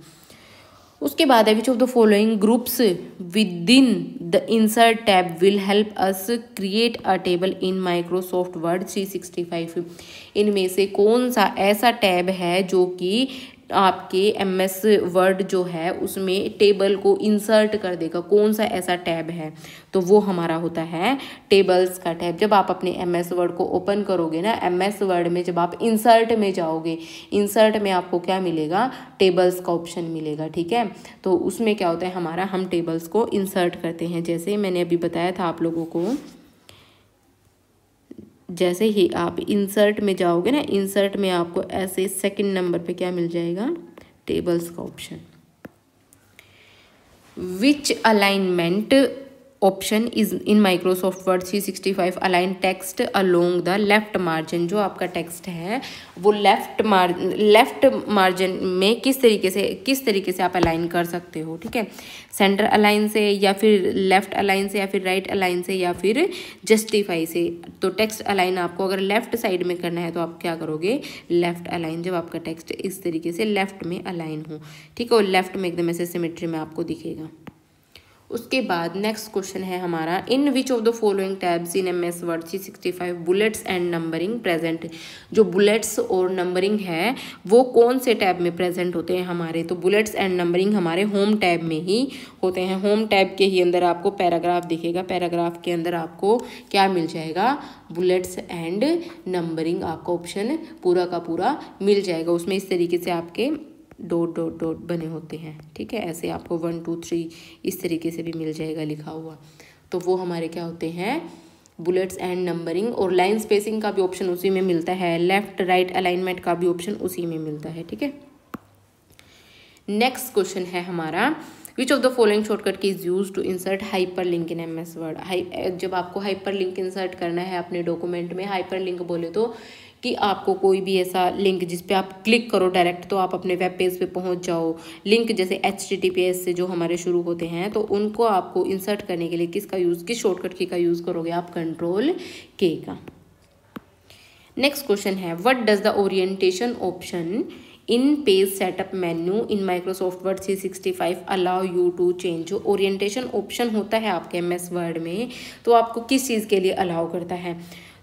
उसके बाद है, which of the following groups with in the insert tab will help us create a table in Microsoft word 365? इनमें से कौन सा ऐसा टैब है जो कि आपके MS वर्ड जो है उसमें टेबल को इंसर्ट कर देगा? कौन सा ऐसा टैब है? तो वो हमारा होता है टेबल्स का टैब। जब आप अपने MS वर्ड को ओपन करोगे ना, MS वर्ड में जब आप इंसर्ट में जाओगे, इंसर्ट में आपको क्या मिलेगा? टेबल्स का ऑप्शन मिलेगा, ठीक है। तो उसमें क्या होता है हमारा, हम टेबल्स को इंसर्ट करते हैं। जैसे मैंने अभी बताया था आप लोगों को, जैसे ही आप इंसर्ट में जाओगे ना, इंसर्ट में आपको ऐसे सेकंड नंबर पे क्या मिल जाएगा? टेबल्स का option. Which alignment option is in Microsoft word 365 align text along the left margin? जो आपका टेक्स्ट है वो लेफ्ट मार्जिन में किस तरीके से आप अलाइन कर सकते हो, ठीक है। सेंटर अलाइन से या फिर लेफ्ट अलाइन से या फिर राइट अलाइन से या फिर जस्टिफाई से? तो टेक्स्ट अलाइन आपको अगर लेफ्ट साइड में करना है तो आप क्या करोगे? Left align. जब आपका टेक्स्ट इस तरीके से लेफ्ट में अलाइन हो, ठीक है, और लेफ्ट में एकदम ऐसे सिमेट्री में आपको दिखेगा। उसके बाद नेक्स्ट क्वेश्चन है हमारा, in which of the following tabs in MS word 365 bullets and numbering present? जो बुलेट्स और नंबरिंग है वो कौन से टैब में प्रेजेंट होते हैं हमारे? तो बुलेट्स एंड नंबरिंग हमारे होम टैब में ही होते हैं। होम टैब के ही अंदर आपको पैराग्राफ दिखेगा, पैराग्राफ के अंदर आपको क्या मिल जाएगा? बुलेट्स एंड नंबरिंग आपका ऑप्शन पूरा का पूरा मिल जाएगा। उसमें इस तरीके से आपके डॉट डॉट डॉट बने होते हैं, ठीक है। ऐसे आपको 1 2 3 इस तरीके से भी मिल जाएगा लिखा हुआ। तो वो हमारे क्या होते हैं? Bullets and numbering. और लाइन स्पेसिंग का भी ऑप्शन उसी में मिलता है, लेफ्ट राइट अलाइनमेंट का भी ऑप्शन उसी में मिलता है, ठीक है। नेक्स्ट क्वेश्चन है हमारा, which of the following shortcut key is use to insert hyperlink in MS word? जब आपको हाइपर लिंक इंसर्ट करना है अपने डॉक्यूमेंट में, हाइपर लिंक बोले तो कि आपको कोई भी ऐसा लिंक जिस पे आप क्लिक करो डायरेक्ट तो आप अपने वेब पेज पे पहुंच जाओ, लिंक जैसे HTTPS से जो हमारे शुरू होते हैं, तो उनको आपको इंसर्ट करने के लिए किस शॉर्टकट की का यूज़ करोगे आप? कंट्रोल K का। नेक्स्ट क्वेश्चन है what does the orientation option in page setup menu in Microsoft word 365 allow you to change. जो ओरिएंटेशन ऑप्शन होता है आपके एमएस वर्ड में, तो आपको किस चीज़ के लिए अलाउ करता है,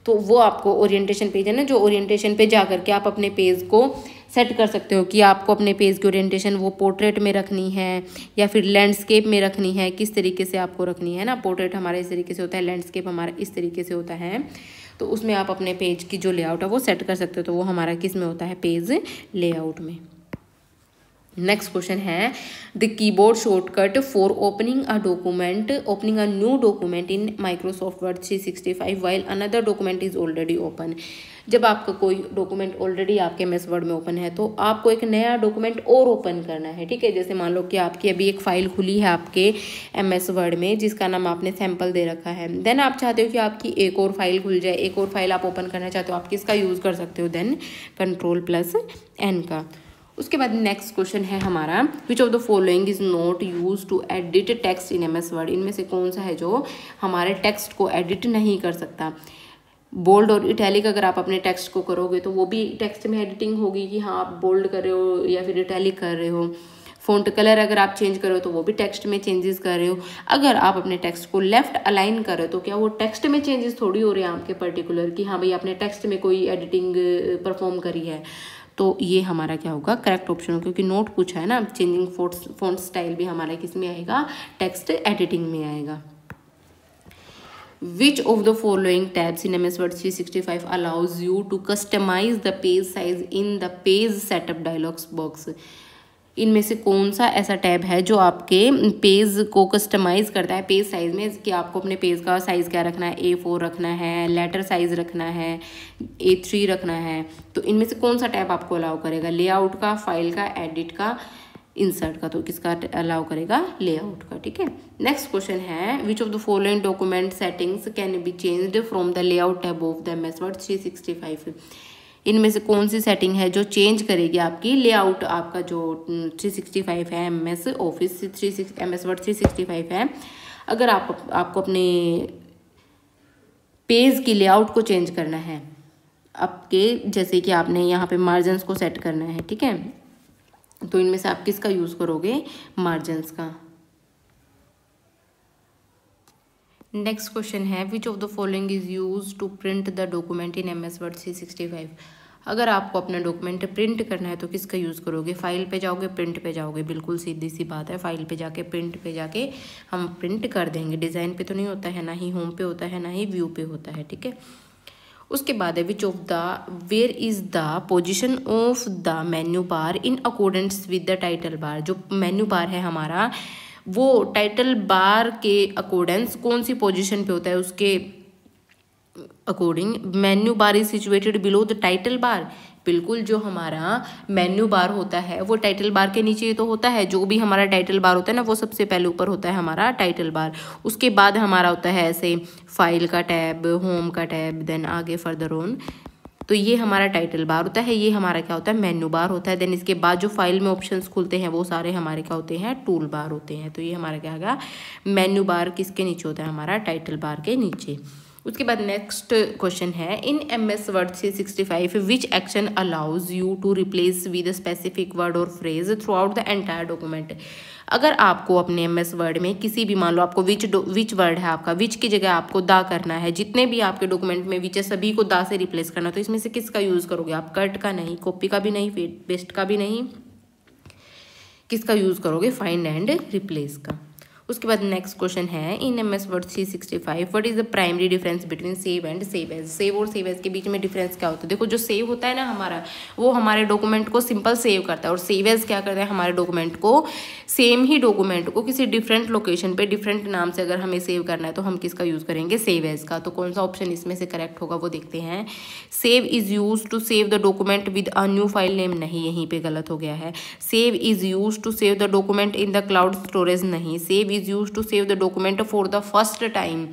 तो वो आपको ओरिएंटेशन पेज है ना, जो ओरिएंटेशन पे जा करके आप अपने पेज को सेट कर सकते हो कि आपको अपने पेज की ओरिएंटेशन वो पोर्ट्रेट में रखनी है या फिर लैंडस्केप में रखनी है, किस तरीके से आपको रखनी है ना। पोर्ट्रेट हमारा इस तरीके से होता है, लैंडस्केप हमारा इस तरीके से होता है, तो उसमें आप अपने पेज की जो लेआउट है वो सेट कर सकते हो। तो वो हमारा किस में होता है, पेज लेआउट में। नेक्स्ट क्वेश्चन है the keyboard shortcut for opening a new document in Microsoft word 365 while another document is already open. जब आपका कोई डॉक्यूमेंट ऑलरेडी आपके एमएस वर्ड में ओपन है, तो आपको एक नया डॉक्यूमेंट और ओपन करना है, ठीक है। जैसे मान लो कि आपकी अभी एक फाइल खुली है आपके एमएस वर्ड में जिसका नाम आपने सैम्पल दे रखा है, देन आप चाहते हो कि आपकी एक और फाइल खुल जाए, एक और फाइल आप ओपन करना चाहते हो, आप किसका यूज़ कर सकते हो, देन Ctrl+N का। उसके बाद नेक्स्ट क्वेश्चन है हमारा which of the following is not use to edit text in MS Word. इनमें से कौन सा है जो हमारे टेक्स्ट को एडिट नहीं कर सकता। बोल्ड और इटैलिक अगर आप अपने टेक्स्ट को करोगे तो वो भी टेक्स्ट में एडिटिंग होगी कि हाँ आप बोल्ड कर रहे हो या फिर इटैलिक कर रहे हो। फ़ॉन्ट कलर अगर आप चेंज करो तो वो भी टेक्स्ट में चेंजेस कर रहे हो। अगर आप अपने टेक्स्ट को लेफ्ट अलाइन कर रहे हो तो क्या वो टेक्स्ट में चेंजेस थोड़ी हो रहे हैं आपके पर्टिकुलर कि हाँ भाई आपने टेक्स्ट में कोई एडिटिंग परफॉर्म करी है। तो ये हमारा क्या होगा, करेक्ट ऑप्शन हो, क्योंकि नोट पूछा है ना। चेंजिंग फॉन्ट स्टाइल भी हमारा किस में आएगा, टेक्स्ट एडिटिंग में आएगा। Which of the following tabs in MS Word 365 allows you to customize the page size in the page setup dialog box? इनमें से कौन सा ऐसा टैब है जो आपके पेज को कस्टमाइज़ करता है पेज साइज़ में, कि आपको अपने पेज का साइज़ क्या रखना है, A4 रखना है, लेटर साइज़ रखना है, A3 रखना है। तो इनमें से कौन सा टैब आपको अलाउ करेगा, लेआउट का, फाइल का, एडिट का, इंसर्ट का। तो किसका अलाउ करेगा, लेआउट का, ठीक है। नेक्स्ट क्वेश्चन है which of the following document settings can be changed from the layout tab of the MS word 365। इनमें से कौन सी सेटिंग है जो चेंज करेगी आपकी लेआउट, आपका जो 365 है एमएस ऑफिस 36 एमएस वर्ड 365 है। अगर आपको अपने पेज की लेआउट को चेंज करना है आपके, जैसे कि आपने यहाँ पे मार्जिन्स को सेट करना है, ठीक है, तो इनमें से आप किसका यूज़ करोगे, मार्जिन्स का। नेक्स्ट क्वेश्चन है which of the following is use to print the document in MS word 365। अगर आपको अपना डॉक्यूमेंट प्रिंट करना है तो किसका यूज़ करोगे, फाइल पे जाओगे, प्रिंट पे जाओगे। बिल्कुल सीधी सी बात है, फाइल पे जाके प्रिंट पे जाके हम प्रिंट कर देंगे। डिज़ाइन पे तो नहीं होता है, ना ही होम पे होता है, ना ही व्यू पे होता है, ठीक है। उसके बाद है which of the where is the position of the menu bar in accordance with the title bar. जो मेन्यू बार है हमारा वो टाइटल बार के अकॉर्डेंस कौन सी पोजीशन पे होता है, उसके according menu bar is situated below the title बार। बिल्कुल, जो हमारा मेन्यू बार होता है वो टाइटल बार के नीचे तो होता है। जो भी हमारा टाइटल बार होता है ना वो सबसे पहले ऊपर होता है हमारा टाइटल बार। उसके बाद हमारा होता है ऐसे फाइल का टैब, होम का टैब, देन आगे फर्दर ऑन। तो ये हमारा टाइटल बार होता है, ये हमारा क्या होता है, मेन्यू बार होता है। देन इसके बाद जो फाइल में ऑप्शंस खुलते हैं वो सारे हमारे क्या होते हैं, टूल बार होते हैं। तो ये हमारा क्या होगा, मेन्यू बार किसके नीचे होता है, हमारा टाइटल बार के नीचे। उसके बाद नेक्स्ट क्वेश्चन है in MS word 365 which action allows you to replace with specific word और phrase throughout the entire document. अगर आपको अपने एमएस वर्ड में किसी भी, मान लो आपको विच वर्ड है आपका, विच की जगह आपको दा करना है, जितने भी आपके डॉक्यूमेंट में विच है सभी को दा से रिप्लेस करना, तो इसमें से किसका यूज़ करोगे आप, कट का नहीं, कॉपी का भी नहीं, पेस्ट का भी नहीं, किसका यूज़ करोगे, फाइंड एंड रिप्लेस का। उसके बाद नेक्स्ट क्वेश्चन है in MS word 365 what is the primary difference between save and save as. Save और सेव एज के बीच में डिफरेंस क्या होता है। देखो, जो सेव होता है ना हमारा, वो हमारे डॉक्यूमेंट को सिंपल सेव करता है, और सेव एज क्या करता है, हमारे डॉक्यूमेंट को, सेम ही डॉक्यूमेंट को किसी डिफरेंट लोकेशन पे डिफरेंट नाम से अगर हमें सेव करना है तो हम किसका यूज़ करेंगे, सेव एज का। तो कौन सा ऑप्शन इसमें से करेक्ट होगा वो देखते हैं। Save is use to save the document with a new file name, नहीं, यहीं पे गलत हो गया है। Save is use to save the document in the cloud storage, नहीं। Save is use to save the document for the first time.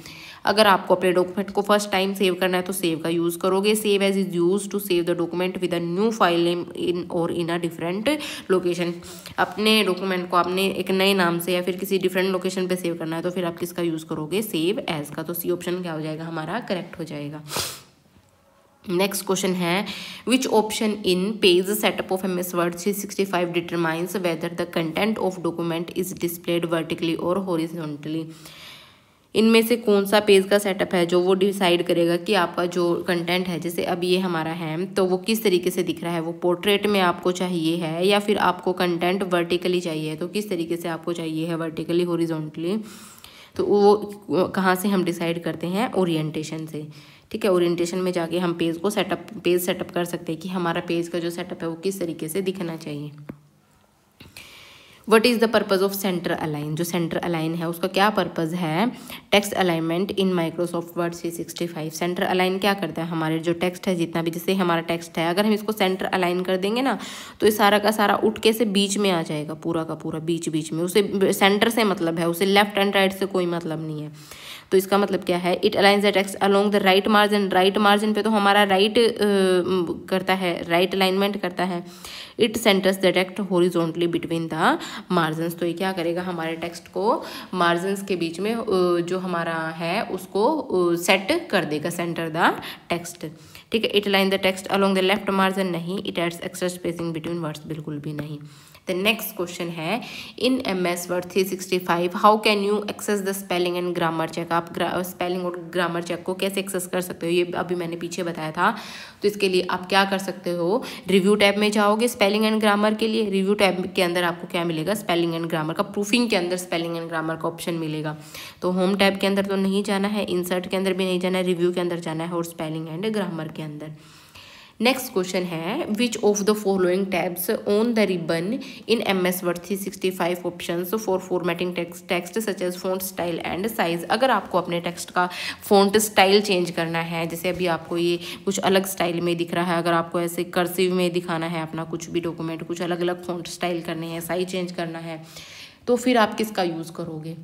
अगर आपको अपने डॉक्यूमेंट को फर्स्ट टाइम सेव करना है तो सेव का यूज़ करोगे। Save as is use to save the document with a new file name in और इन अ डिफरेंट लोकेशन। अपने डॉक्यूमेंट को आपने एक नए नाम से या फिर किसी डिफरेंट लोकेशन पे सेव करना है तो फिर आप किसका यूज़ करोगे, सेव एज का। तो सी ऑप्शन क्या हो जाएगा, हमारा करेक्ट हो जाएगा। नेक्स्ट क्वेश्चन है which option in page setup of MS Word 365 determines whether the content of document is displayed vertically और हॉरिजॉन्टली। इनमें से कौन सा पेज का सेटअप है जो वो डिसाइड करेगा कि आपका जो कंटेंट है, जैसे अब ये हमारा है तो वो किस तरीके से दिख रहा है, वो पोर्ट्रेट में आपको चाहिए है या फिर आपको कंटेंट वर्टिकली चाहिए, तो किस तरीके से आपको चाहिए है, वर्टिकली हॉरिजॉन्टली। तो वो कहाँ से हम डिसाइड करते हैं, ओरिएंटेशन से। ठीक है, ओरिएंटेशन में जाके हम पेज सेटअप कर सकते हैं कि हमारा पेज का जो सेटअप है वो किस तरीके से दिखना चाहिए। What is the purpose of centre align, जो सेंटर अलाइन है उसका क्या पर्पज़ है। टेक्स्ट अलाइनमेंट इन माइक्रोसॉफ्ट वर्ड 365। सेंटर अलाइन क्या करता है, हमारे जो टेक्स्ट है जितना भी, जैसे हमारा टेक्स्ट है अगर हम इसको सेंटर अलाइन कर देंगे ना तो ये सारा का सारा उठ के से बीच में आ जाएगा, पूरा का पूरा बीच बीच में। उसे सेंटर से मतलब है, उसे लेफ्ट एंड राइट से कोई मतलब नहीं है। तो इसका मतलब क्या है, it aligns the text along the right margin. Right margin पे तो हमारा राइट करता है, राइट अलाइनमेंट करता है। It centres the text horizontally between the margins. तो ये क्या करेगा, हमारे टेक्स्ट को मार्जिन्स के बीच में जो हमारा है उसको सेट कर देगा, सेंटर द टेक्स्ट। ठीक है, it align the text along the left margin, नहीं। It adds extra spacing between words, बिल्कुल भी नहीं। द नेक्स्ट क्वेश्चन है in MS Word 365 how can you access the spelling and grammar check. आप spelling और grammar check को कैसे access कर सकते हो, ये अभी मैंने पीछे बताया था। तो इसके लिए आप क्या कर सकते हो, रिव्यू टैब में जाओगे स्पेलिंग एंड ग्रामर के लिए। रिव्यू टैब के अंदर आपको क्या मिलेगा, स्पेलिंग एंड ग्रामर का, प्रूफिंग के अंदर स्पेलिंग एंड ग्रामर का ऑप्शन मिलेगा। तो होम टैब के अंदर तो नहीं जाना है, इंसर्ट के अंदर भी नहीं जाना है, रिव्यू के अंदर जाना है और स्पेलिंग एंड ग्रामर के अंदर। नेक्स्ट क्वेश्चन है which of the following tabs on the ribbon in MS Word 365 options for formatting text such as font style and size. अगर आपको अपने टेक्स्ट का फॉन्ट स्टाइल चेंज करना है, जैसे अभी आपको ये कुछ अलग स्टाइल में दिख रहा है, अगर आपको ऐसे कर्सिव में दिखाना है अपना कुछ भी डॉक्यूमेंट, कुछ अलग अलग फॉन्ट स्टाइल करने हैं, साइज चेंज करना है, तो फिर आप किसका यूज़ करोगे,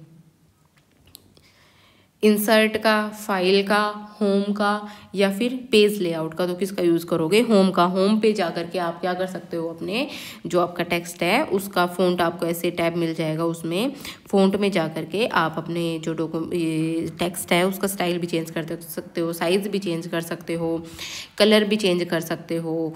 इंसर्ट का, फाइल का, होम का या फिर पेज लेआउट का। तो किसका यूज़ करोगे, होम का। होम पे जा करके आप क्या कर सकते हो, अपने जो आपका टेक्स्ट है उसका फ़ॉन्ट आपको ऐसे टैब मिल जाएगा, उसमें फ़ॉन्ट में जा करके आप अपने जो टेक्स्ट है उसका स्टाइल भी चेंज कर सकते हो, साइज़ भी चेंज कर सकते हो, कलर भी चेंज कर सकते हो।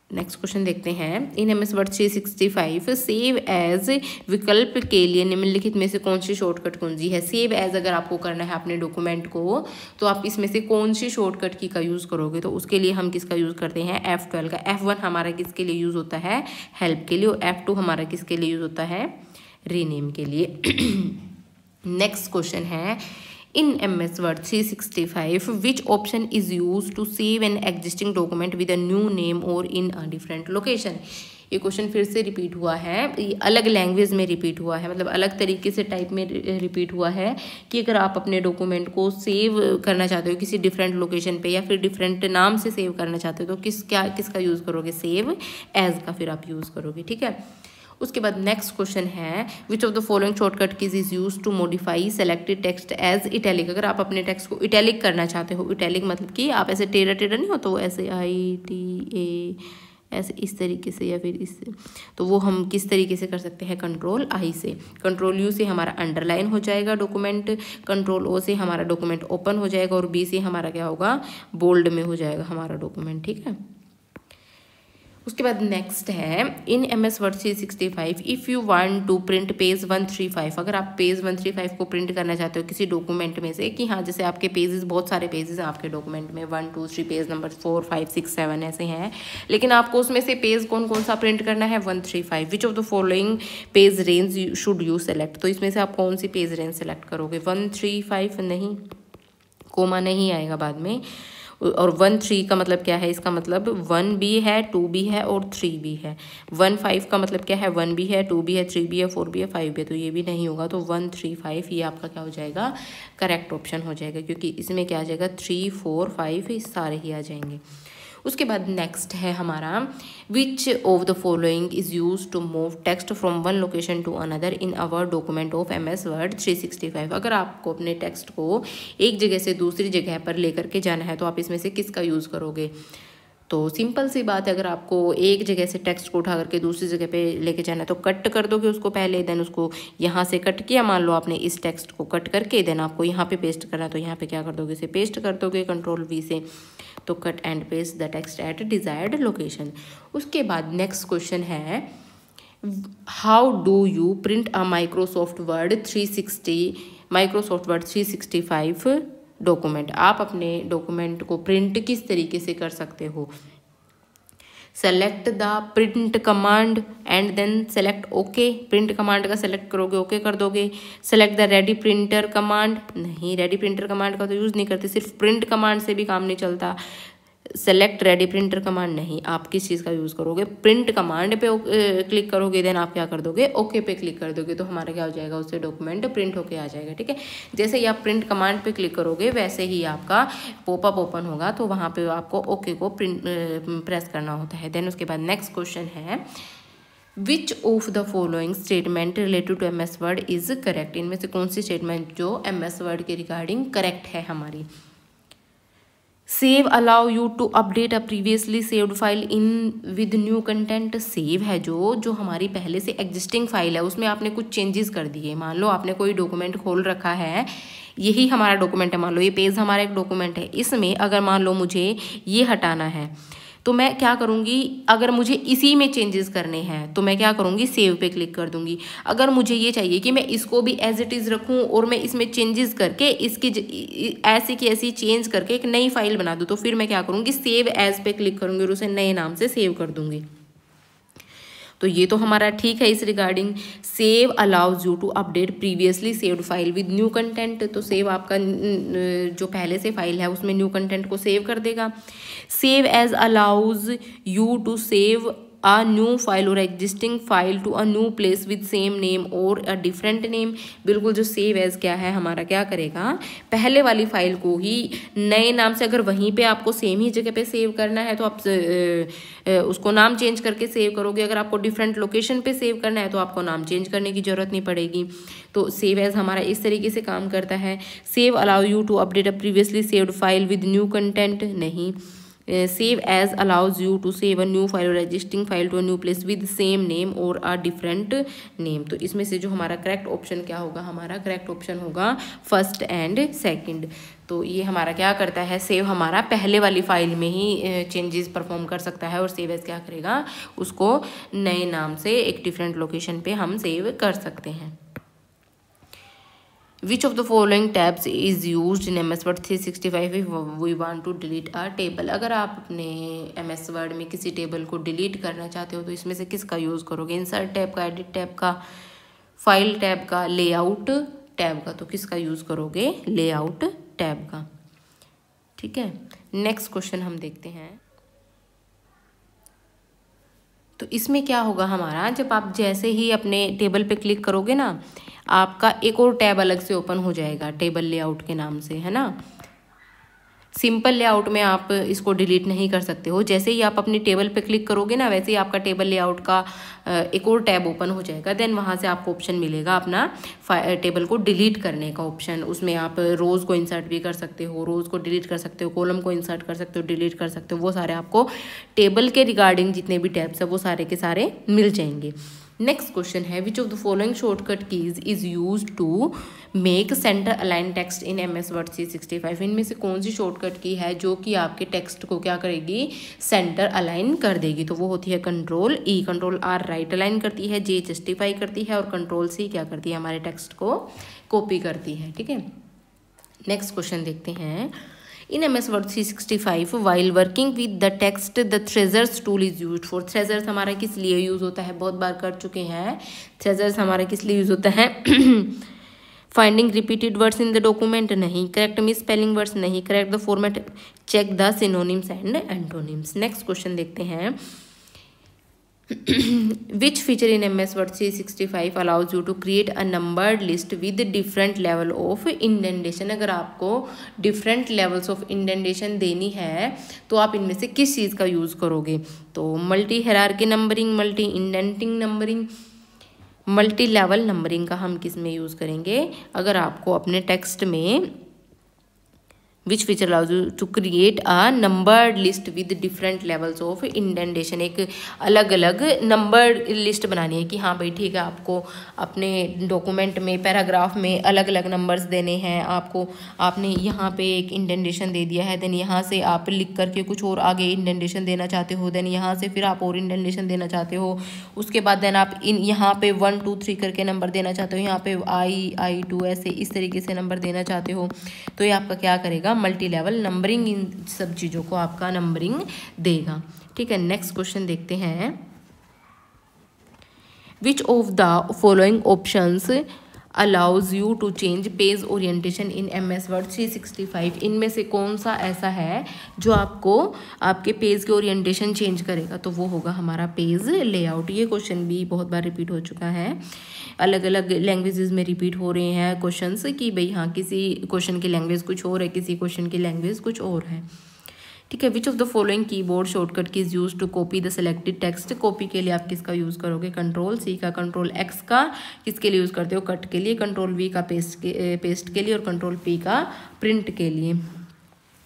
नेक्स्ट क्वेश्चन देखते हैं इन MS Word 365 सेव एज विकल्प के लिए निम्नलिखित में से कौन सी शॉर्टकट कुंजी है। सेव एज अगर आपको करना है अपने डॉक्यूमेंट को तो आप इसमें से कौन सी शॉर्टकट की का यूज़ करोगे। तो उसके लिए हम किसका यूज़ करते हैं, F12 का। F1 हमारा किसके लिए यूज़ होता है, हेल्प के लिए, और F2 हमारा किसके लिए यूज़ होता है, रीनेम के लिए। नेक्स्ट क्वेश्चन है in MS Word 365 which option is used to save an existing document with a new name or in a different location। ये क्वेश्चन फिर से रिपीट हुआ है, ये अलग लैंग्वेज में रिपीट हुआ है, मतलब अलग तरीके से टाइप में रिपीट हुआ है कि अगर आप अपने डॉक्यूमेंट को सेव करना चाहते हो किसी डिफरेंट लोकेशन पे या फिर डिफरेंट नाम से सेव करना चाहते हो तो किसका यूज़ करोगे, सेव एज का फिर आप यूज़ करोगे। ठीक है, उसके बाद नेक्स्ट क्वेश्चन है which of the following shortcut keys is use to modify selected text as italic. अगर आप अपने टेक्स्ट को इटैलिक करना चाहते हो, इटैलिक मतलब कि आप ऐसे टेढ़ा टेढ़ा नहीं हो तो ऐसे ITA ऐसे इस तरीके से या फिर इससे, तो वो हम किस तरीके से कर सकते हैं, Ctrl+I से। Ctrl+U से हमारा अंडरलाइन हो जाएगा डॉक्यूमेंट, Ctrl+O से हमारा डॉक्यूमेंट ओपन हो जाएगा और B से हमारा क्या होगा, बोल्ड में हो जाएगा हमारा डॉक्यूमेंट। ठीक है, उसके बाद नेक्स्ट है in MS Word 365 if you want to print page 135। अगर आप पेज 135 को प्रिंट करना चाहते हो किसी डॉक्यूमेंट में से, कि हाँ जैसे आपके पेजेस, बहुत सारे पेजेस हैं आपके डॉक्यूमेंट में, 1 2 3 पेज नंबर 4 5 6 7 ऐसे हैं, लेकिन आपको उसमें से पेज कौन कौन सा प्रिंट करना है, 135। विच of the following page range should you select. तो इसमें से आप कौन सी पेज रेंज सेलेक्ट करोगे, 135 नहीं, कोमा नहीं आएगा बाद में, और 1 3 का मतलब क्या है, इसका मतलब 1 भी है, 2 भी है और 3 भी है। 1 5 का मतलब क्या है, 1 भी है, 2 भी है, 3 भी है, 4 भी है, 5 भी है, तो ये भी नहीं होगा। तो 1 3 5 ये आपका क्या हो जाएगा, करेक्ट ऑप्शन हो जाएगा, क्योंकि इसमें क्या आ जाएगा, 3 4 5 सारे ही आ जाएंगे। उसके बाद नेक्स्ट है हमारा which of the following is use to move text from one location to another in our document of MS Word 365। अगर आपको अपने टेक्स्ट को एक जगह से दूसरी जगह पर लेकर के जाना है तो आप इसमें से किसका यूज़ करोगे, तो सिंपल सी बात है, अगर आपको एक जगह से टेक्स्ट को उठा करके दूसरी जगह पे लेके जाना है तो कट कर दोगे उसको पहले, देन उसको यहाँ से कट किया, मान लो आपने इस टेक्स्ट को कट करके, देन आपको यहाँ पे पेस्ट करना है तो यहाँ पे क्या कर दोगे, इसे पेस्ट कर दोगे Ctrl+V से, तो cut and paste the text at desired location. उसके बाद नेक्स्ट क्वेश्चन है, how do you print a Microsoft word 365 document. आप अपने डॉक्यूमेंट को प्रिंट किस तरीके से कर सकते हो। Select the print command and then select okay. Print command का सेलेक्ट करोगे, ओके कर दोगे। Select the ready printer command, नहीं रेडी प्रिंटर कमांड का तो यूज़ नहीं करते, सिर्फ प्रिंट कमांड से भी काम नहीं चलता। सेलेक्ट रेडी प्रिंटर कमांड नहीं, आप किस चीज़ का यूज़ करोगे, प्रिंट कमांड पे क्लिक करोगे, देन आप क्या कर दोगे, ओके पे क्लिक कर दोगे, तो हमारा क्या हो जाएगा, उससे डॉक्यूमेंट प्रिंट होके आ जाएगा। ठीक है, जैसे ही आप प्रिंट कमांड पे क्लिक करोगे वैसे ही आपका पॉपअप ओपन होगा, तो वहाँ पे आपको ओके को प्रेस करना होता है। देन उसके बाद नेक्स्ट क्वेश्चन है, which of the following statement related to MS word is correct. इनमें से कौन सी स्टेटमेंट जो MS वर्ड के रिगार्डिंग करेक्ट है हमारी। Save allow you to update a previously saved file in with new content. Save है जो हमारी पहले से एग्जिस्टिंग फाइल है उसमें आपने कुछ चेंजेस कर दिए। मान लो आपने कोई डॉक्यूमेंट खोल रखा है, यही हमारा डॉक्यूमेंट है, मान लो ये पेज हमारा एक डॉक्यूमेंट है, इसमें अगर मान लो मुझे ये हटाना है तो मैं क्या करूँगी, अगर मुझे इसी में चेंजेस करने हैं तो मैं क्या करूँगी, सेव पे क्लिक कर दूँगी। अगर मुझे ये चाहिए कि मैं इसको भी एज इट इज़ रखूँ और मैं इसमें चेंजेस करके इसकी ऐसी की ऐसी चेंज करके एक नई फाइल बना दूँ, तो फिर मैं क्या करूँगी, सेव एज पे क्लिक करूँगी और उसे नए नाम से सेव कर दूँगी। तो ये तो हमारा ठीक है इस regarding. Save allows you to update previously saved file with new content, तो सेव आपका जो पहले से फाइल है उसमें न्यू कंटेंट को सेव कर देगा। Save as allows you to save a new file or existing file to a new place with same name or a different name। बिल्कुल जो सेव एज क्या है हमारा क्या करेगा, पहले वाली फाइल को ही नए नाम से, अगर वहीं पे आपको सेम ही जगह पे सेव करना है तो आप उसको नाम चेंज करके सेव करोगे। अगर आपको डिफरेंट लोकेशन पे सेव करना है तो आपको नाम चेंज करने की ज़रूरत नहीं पड़ेगी। तो सेव एज हमारा इस तरीके से काम करता है। Save allow you to update a previously saved file with new content, नहीं। Save as allows you to save a new file or existing file to a new place with same name or a different name. तो इसमें से जो हमारा correct option क्या होगा, हमारा correct option होगा फर्स्ट एंड सेकंड। तो ये हमारा क्या करता है, सेव हमारा पहले वाली फाइल में ही चेंजेस परफॉर्म कर सकता है, और सेव एज क्या करेगा, उसको नए नाम से एक डिफरेंट लोकेशन पे हम सेव कर सकते हैं। Which of the following tabs is used in MS Word 365 if we want to delete a table। अगर आप अपने MS Word में किसी टेबल को डिलीट करना चाहते हो तो इसमें से किसका यूज़ करोगे, इंसर्ट टैब का, एडिट टैब का, फाइल टैब का, लेआउट टैब का। तो किसका यूज़ करोगे, लेआउट टैब का। ठीक है, नेक्स्ट क्वेश्चन हम देखते हैं। तो इसमें क्या होगा हमारा, जब आप जैसे ही अपने टेबल पे क्लिक करोगे ना, आपका एक और टैब अलग से ओपन हो जाएगा टेबल लेआउट के नाम से, है ना। सिंपल लेआउट में आप इसको डिलीट नहीं कर सकते हो। जैसे ही आप अपनी टेबल पे क्लिक करोगे ना, वैसे ही आपका टेबल लेआउट का एक और टैब ओपन हो जाएगा। देन वहाँ से आपको ऑप्शन मिलेगा अपना टेबल को डिलीट करने का ऑप्शन। उसमें आप रोज़ को इंसर्ट भी कर सकते हो, रोज़ को डिलीट कर सकते हो, कॉलम को इंसर्ट कर सकते हो, डिलीट कर सकते हो। वो सारे आपको टेबल के रिगार्डिंग जितने भी टैब्स है वो सारे के सारे मिल जाएंगे। नेक्स्ट क्वेश्चन है, which of the following shortcut keys is use to make center align text in MS Word 365। इनमें से कौन सी शॉर्टकट की है जो कि आपके टेक्स्ट को क्या करेगी, सेंटर अलाइन कर देगी। तो वो होती है Ctrl+E। Ctrl+R राइट अलाइन करती है, J जस्टिफाई करती है, और Ctrl+C क्या करती है, हमारे टेक्स्ट को कॉपी करती है। ठीक है, नेक्स्ट क्वेश्चन देखते हैं। In MS Word 365 while working with the text the treasures tool is used for। treasures हमारा किस लिए यूज़ होता है, बहुत बार कर चुके हैं। treasures हमारा किस लिए यूज़ होता है, finding repeated words in the document, नहीं। करेक्ट मिस स्पेलिंग वर्ड्स, नहीं। Correct the format, check the synonyms and antonyms. Next question देखते हैं। Which feature in MS Word 365 allows you to create a numbered list with different level of indentation। अगर आपको different levels of indentation देनी है तो आप इनमें से किस चीज़ का यूज़ करोगे। तो multi hierarchy numbering, multi indenting numbering, multi level numbering का हम किस में यूज़ करेंगे। अगर आपको अपने टेक्स्ट में which feature allows you to create a numbered list with different levels of indentation. एक अलग अलग नंबर्ड लिस्ट बनानी है कि हाँ भाई ठीक है, आपको अपने डॉक्यूमेंट में पैराग्राफ में अलग अलग नंबर्स देने हैं आपको। आपने यहाँ पे एक इंडेंटेशन दे दिया है, देन यहाँ से आप लिख करके कुछ और आगे इंडेंटेशन देना चाहते हो, देन यहाँ से फिर आप और इंडेंटेशन देना चाहते हो। उसके बाद देन आप यहाँ पे 1 2 3 करके नंबर देना चाहते हो, यहाँ पे I2 ऐसे इस तरीके से नंबर देना चाहते हो। तो ये आपका क्या करेगा, मल्टी लेवल नंबरिंग, इन सब चीज़ों को आपका नंबरिंग देगा। ठीक है, नेक्स्ट क्वेश्चन देखते हैं। Which of the following options allows you to change page orientation in MS word 365। इनमें से कौन सा ऐसा है जो आपको आपके पेज के ओरिएंटेशन चेंज करेगा? तो वो होगा हमारा पेज लेआउट। ये क्वेश्चन भी बहुत बार रिपीट हो चुका है, अलग अलग लैंग्वेजेस में रिपीट हो रहे हैं क्वेश्चंस कि भाई हाँ किसी क्वेश्चन की लैंग्वेज कुछ और है, किसी क्वेश्चन की लैंग्वेज कुछ और है। ठीक है, which of the following keyboard shortcut key is use to copy the selected text. Copy के लिए आप किसका यूज करोगे, Ctrl+C का। Ctrl+X का किसके लिए यूज करते हो, कट के लिए। Ctrl+V का पेस्ट के लिए, और Ctrl+P का प्रिंट के लिए।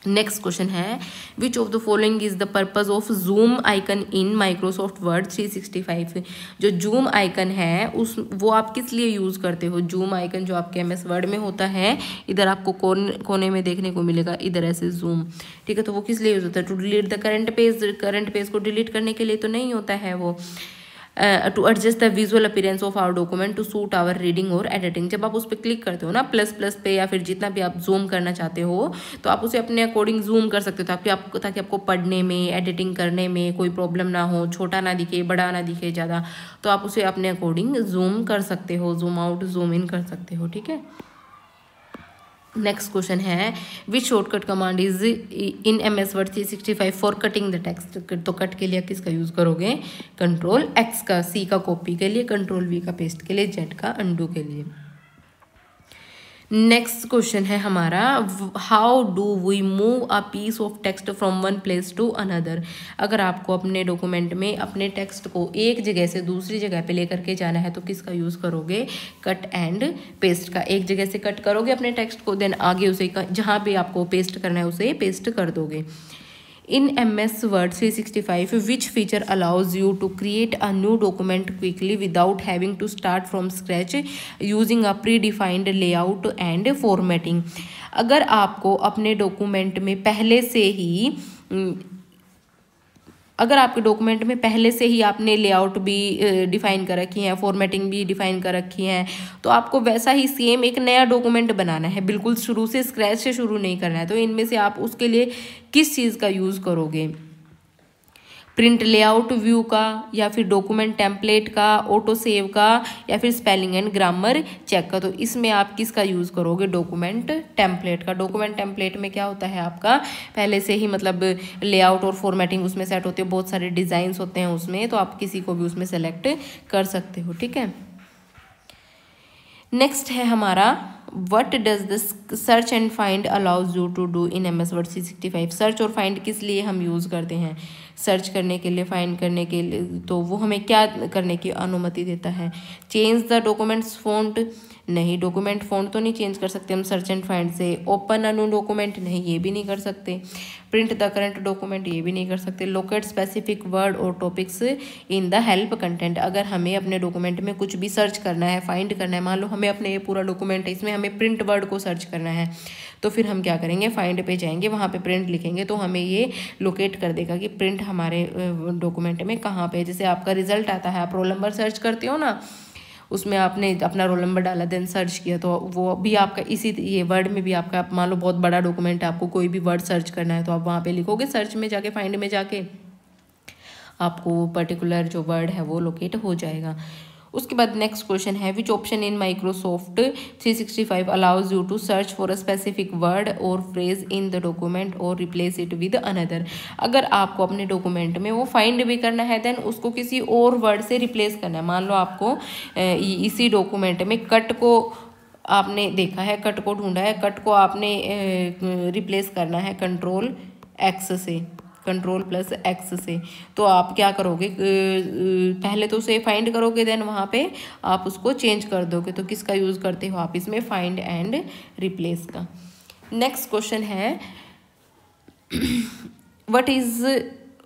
नेक्स्ट क्वेश्चन है, which of the following is the purpose of zoom icon in Microsoft word 365। जो जूम आइकन है वो आप किस लिए यूज करते हो? जूम आइकन जो आपके MS वर्ड में होता है, इधर आपको कोने में देखने को मिलेगा, इधर ऐसे जूम। ठीक है, तो वो किस लिए यूज होता है? To delete the current page को डिलीट करने के लिए तो नहीं होता है वो। To adjust the visual appearance of our document to suit our reading और एडिटिंग। जब आप उस पर क्लिक करते हो ना प्लस पे, या फिर जितना भी आप जूम करना चाहते हो, तो आप उसे अपने अकॉर्डिंग जूम कर सकते हो, ताकि आपको पढ़ने में, एडिटिंग करने में कोई प्रॉब्लम ना हो, छोटा ना दिखे, बड़ा ना दिखे ज़्यादा। तो आप उसे अपने अकॉर्डिंग जूम कर सकते हो, जूम आउट जूम इन कर सकते हो। ठीक है, नेक्स्ट क्वेश्चन है, which shortcut command is in MS word 365 for cutting the text. तो कट के लिए किसका यूज करोगे, Ctrl+X का। C का कॉपी के लिए, Ctrl+V का पेस्ट के लिए, Z का अंडू के लिए। नेक्स्ट क्वेश्चन है हमारा, how do we move a piece of text from one place to another. अगर आपको अपने डॉक्यूमेंट में अपने टेक्स्ट को एक जगह से दूसरी जगह पे लेकर के जाना है, तो किसका यूज़ करोगे, कट एंड पेस्ट का। एक जगह से कट करोगे अपने टेक्स्ट को, देन आगे उसे जहाँ पे आपको पेस्ट करना है उसे पेस्ट कर दोगे। In MS Word 365, which feature allows you to create a new document quickly without having to start from scratch using a predefined layout and formatting। अगर आपको अपने डॉक्यूमेंट में पहले से ही अगर आपके डॉक्यूमेंट में पहले से ही आपने लेआउट भी डिफाइन कर रखी है, फॉर्मेटिंग भी डिफाइन कर रखी है, तो आपको वैसा ही सेम एक नया डॉक्यूमेंट बनाना है, बिल्कुल शुरू से स्क्रैच से शुरू नहीं करना है। तो इनमें से आप उसके लिए किस चीज़ का यूज़ करोगे, प्रिंट लेआउट व्यू का, या फिर डॉक्यूमेंट टेम्पलेट का, ऑटो सेव का, या फिर स्पेलिंग एंड ग्रामर चेक का। तो इसमें आप किसका यूज़ करोगे, डॉक्यूमेंट टेम्पलेट का। डॉक्यूमेंट टेम्पलेट में क्या होता है, आपका पहले से ही मतलब लेआउट और फॉर्मेटिंग उसमें सेट होती है, बहुत सारे डिज़ाइंस होते हैं उसमें, तो आप किसी को भी उसमें सेलेक्ट कर सकते हो। ठीक है, नेक्स्ट है हमारा, what does the search and find allows you to do in MS word 365। Search और फाइंड किस लिए हम यूज़ करते हैं, सर्च करने के लिए, फाइंड करने के लिए। तो वो हमें क्या करने की अनुमति देता है, चेंज द डॉक्यूमेंट्स फॉन्ट। नहीं, डॉक्यूमेंट फ़ॉन्ट तो नहीं चेंज कर सकते हम सर्च एंड फाइंड से। ओपन अ न्यू डॉक्यूमेंट, नहीं ये भी नहीं कर सकते। प्रिंट द करंट डॉक्यूमेंट, ये भी नहीं कर सकते। लोकेट स्पेसिफिक वर्ड और topics in the help content. अगर हमें अपने डॉक्यूमेंट में कुछ भी सर्च करना है, फाइंड करना है, मान लो हमें अपने ये पूरा डॉक्यूमेंट है, इसमें हमें प्रिंट वर्ड को सर्च करना है, तो फिर हम क्या करेंगे, फाइंड पे जाएंगे, वहाँ पे प्रिंट लिखेंगे, तो हमें ये लोकेट कर देगा कि प्रिंट हमारे डॉक्यूमेंट में कहाँ पे। जैसे आपका रिजल्ट आता है, आप रोल नंबर सर्च करते हो ना, उसमें आपने अपना रोल नंबर डाला, देन सर्च किया, तो वो भी आपका इसी ये वर्ड में भी आपका, मान लो बहुत बड़ा डॉक्यूमेंट है, आपको कोई भी वर्ड सर्च करना है, तो आप वहाँ पे लिखोगे, सर्च में जाके, फाइंड में जाके आपको पर्टिकुलर जो वर्ड है वो लोकेट हो जाएगा। उसके बाद नेक्स्ट क्वेश्चन है, which option in Microsoft 365 allows you to search for a specific word और फ्रेज इन द डॉक्यूमेंट और रिप्लेस इट विद अनदर। अगर आपको अपने डॉक्यूमेंट में वो फाइंड भी करना है, देन उसको किसी और वर्ड से रिप्लेस करना है। मान लो आपको इसी डॉक्यूमेंट में कट को आपने देखा है, कट को ढूंढा है, कट को आपने रिप्लेस करना है Ctrl+X से, Ctrl+X से। तो आप क्या करोगे, पहले तो उसे फाइंड करोगे, देन वहाँ पे आप उसको चेंज कर दोगे। तो किसका यूज़ करते हो आप इसमें, फाइंड एंड रिप्लेस का। नेक्स्ट क्वेश्चन है what is